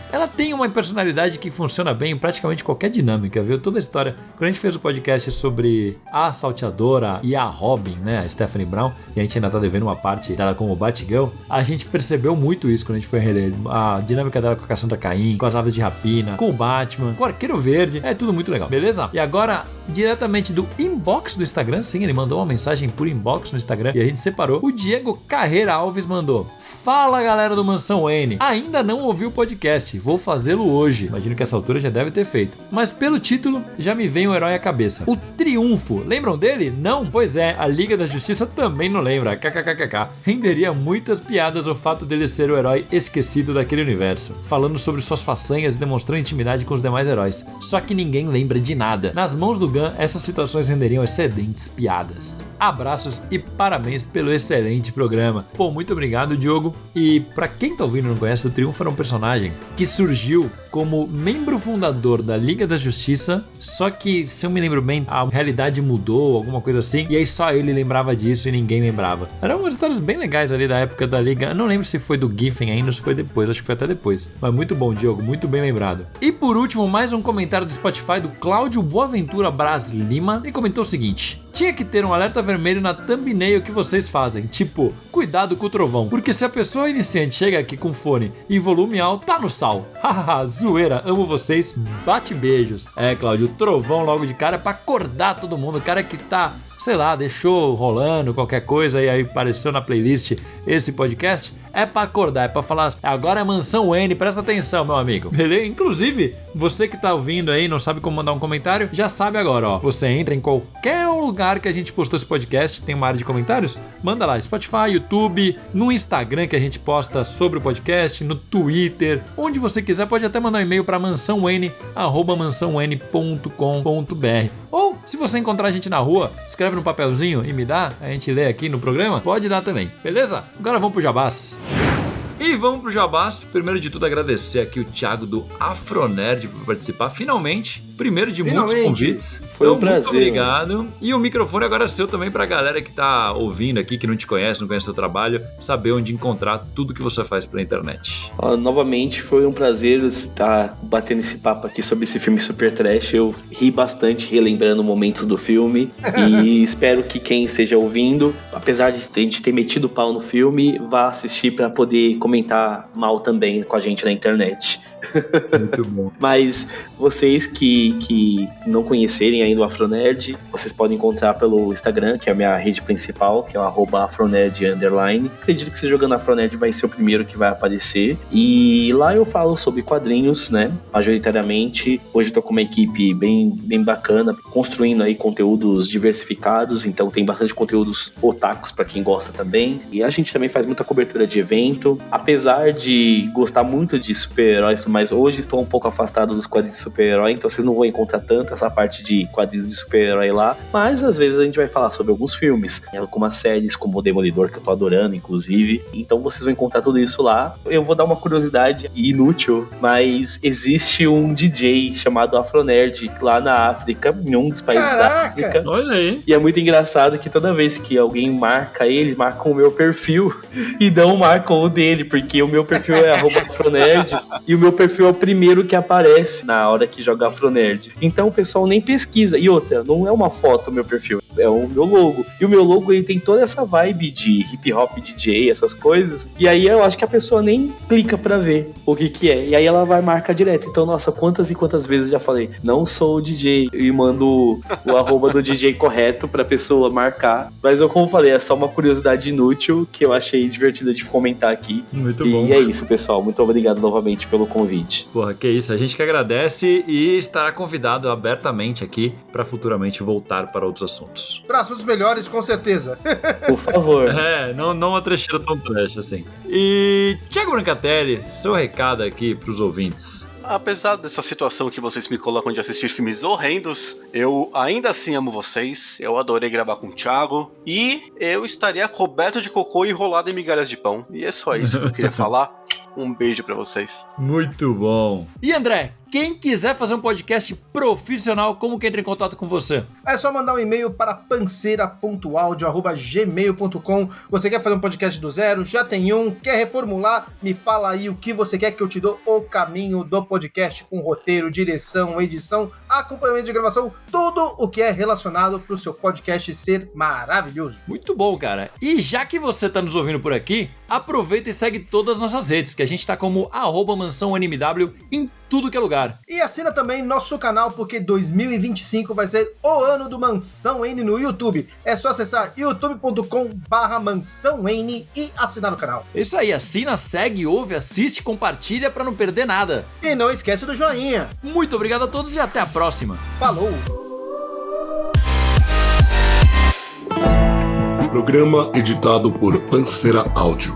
uma personalidade que funciona bem em praticamente qualquer dinâmica, viu? Toda a história. Quando a gente fez o podcast sobre a Salteadora e a Robin, né, a Stephanie Brown, e a gente ainda tá devendo uma parte dela como Batgirl, a gente percebeu muito isso quando a gente foi reler. A dinâmica dela com a Cassandra Cain, com as Aves de Rapina, com o Batman, com o Arqueiro Verde, é tudo muito legal, beleza? E agora, diretamente do inbox do Instagram, sim, ele mandou uma mensagem por inbox no Instagram e a gente separou. O Diego Carreira Alves mandou: fala, galera do Mansão Wayne, ainda não ouvi o podcast, vou fazê-lo hoje. Imagino que essa altura já deve ter feito, mas pelo título já me vem um herói à cabeça: o Triunfo. Lembram dele? Não? Pois é, a Liga da Justiça também não lembra. KKKKK. Renderia muitas piadas o fato dele ser o herói esquecido daquele universo, falando sobre suas façanhas e demonstrando intimidade com os demais heróis, só que ninguém lembra de nada. Nas mãos do Gunn, essas situações renderiam excelentes piadas. Abraços e parabéns pelo excelente programa. Pô, muito obrigado, Diogo. E pra quem tá ouvindo e não conhece, o Triunfo era um personagem que surgiu como membro fundador da Liga da Justiça, só que, se eu me lembro bem, a realidade mudou, alguma coisa assim, e aí só ele lembrava disso e ninguém lembrava. Eram umas histórias bem legais ali da época da Liga. Eu não lembro se foi do Giffen ainda ou se foi depois, acho que foi até depois. Mas muito bom, Diogo, muito bem lembrado. E por último, mais um comentário do Spotify do Cláudio Boaventura Braz Lima, e comentou o seguinte: tinha que ter um alerta vermelho na thumbnail que vocês fazem, tipo, cuidado com o trovão, porque se a pessoa iniciante chega aqui com fone e volume alto, tá no sal. Hahaha, zoeira, amo vocês, bate beijos. É, Cláudio, o trovão logo de cara é pra acordar todo mundo, o cara que tá, sei lá, deixou rolando qualquer coisa e aí apareceu na playlist esse podcast, é pra acordar, é pra falar, agora é Mansão Wayne, presta atenção, meu amigo. Beleza? Inclusive, você que tá ouvindo aí, não sabe como mandar um comentário, já sabe agora, ó. Você entra em qualquer lugar que a gente postou esse podcast, tem uma área de comentários, manda lá, Spotify, YouTube, no Instagram que a gente posta sobre o podcast, no Twitter, onde você quiser, pode até mandar um e-mail pra mansãowayne@mansãowayne.com.br. Ou, se você encontrar a gente na rua, escreve no papelzinho e me dá, a gente lê aqui no programa, pode dar também, beleza? Agora vamos pro jabás. E vamos pro jabás. Primeiro de tudo, agradecer aqui o Thiago do Afronerd por participar, finalmente. Primeiro de muitos convites. Foi um prazer. Muito obrigado. E o microfone agora é seu também pra galera que tá ouvindo aqui, que não te conhece, não conhece seu trabalho, saber onde encontrar tudo que você faz pela internet. Novamente, foi um prazer estar batendo esse papo aqui sobre esse filme super trash. Eu ri bastante relembrando momentos do filme e espero que quem esteja ouvindo, apesar de a gente ter metido o pau no filme, vá assistir pra poder comentar mal também com a gente na internet. Muito bom. Mas vocês que não conhecerem ainda o Afronerd, vocês podem encontrar pelo Instagram, que é a minha rede principal, que é o @afronerd_. Acredito que você jogando Afronerd vai ser o primeiro que vai aparecer. E lá eu falo sobre quadrinhos, né? Majoritariamente. Hoje eu tô com uma equipe bem bacana, construindo aí conteúdos diversificados, então tem bastante conteúdos otakus pra quem gosta também. E a gente também faz muita cobertura de evento. Apesar de gostar muito de super-heróis, mas hoje estou um pouco afastado dos quadrinhos de super-herói, então vocês não vou encontrar tanto essa parte de quadrinhos de super-herói lá, mas às vezes a gente vai falar sobre alguns filmes, algumas séries como o Demolidor, que eu tô adorando, inclusive. Então vocês vão encontrar tudo isso lá. Eu vou dar uma curiosidade inútil, mas existe um DJ chamado Afronerd lá na África, em um dos países da África. Olha aí. E é muito engraçado que toda vez que alguém marca ele, marcam o meu perfil e não marcam o dele, porque o meu perfil é @Afronerd e o meu perfil é o primeiro que aparece na hora que joga Afronerd. Então o pessoal nem pesquisa. E outra, não é uma foto o meu perfil, é o meu logo. E o meu logo, ele tem toda essa vibe de hip hop DJ, essas coisas. E aí eu acho que a pessoa nem clica pra ver o que é. E aí ela vai marcar direto. Então, nossa, quantas e quantas vezes eu já falei, não sou o DJ. E mando o @ do DJ correto pra pessoa marcar. Mas eu, como falei, é só uma curiosidade inútil que eu achei divertida de comentar aqui. Muito bom. E é isso, pessoal. Muito obrigado novamente pelo convite. Porra, que isso. A gente que agradece e estará convidado abertamente aqui pra futuramente voltar para outros assuntos. Para assuntos melhores, com certeza. Por favor. Não uma trecheira tão trash assim. E Thiago Brancatelli, seu recado aqui pros ouvintes. Apesar dessa situação que vocês me colocam de assistir filmes horrendos, eu ainda assim amo vocês, eu adorei gravar com o Thiago, e eu estaria coberto de cocô e enrolado em migalhas de pão. E é só isso que eu queria falar. Um beijo pra vocês. Muito bom. E André, quem quiser fazer um podcast profissional, como que entra em contato com você? É só mandar um e-mail para panceira.audio@gmail.com. Você quer fazer um podcast do zero? Já tem um. Quer reformular? Me fala aí o que você quer que eu te dou o caminho do podcast, com roteiro, direção, edição, acompanhamento de gravação, tudo o que é relacionado para o seu podcast ser maravilhoso. Muito bom, cara. E já que você tá nos ouvindo por aqui, aproveita e segue todas as nossas redes, que a gente tá como @MansãoNMW em tudo que é lugar. E assina também nosso canal, porque 2025 vai ser o ano do Mansão N no YouTube. É só acessar youtube.com/MansãoN e assinar o canal. É isso aí, assina, segue, ouve, assiste, compartilha pra não perder nada. E não esquece do joinha. Muito obrigado a todos e até a próxima. Falou! Programa editado por Panceira Áudio.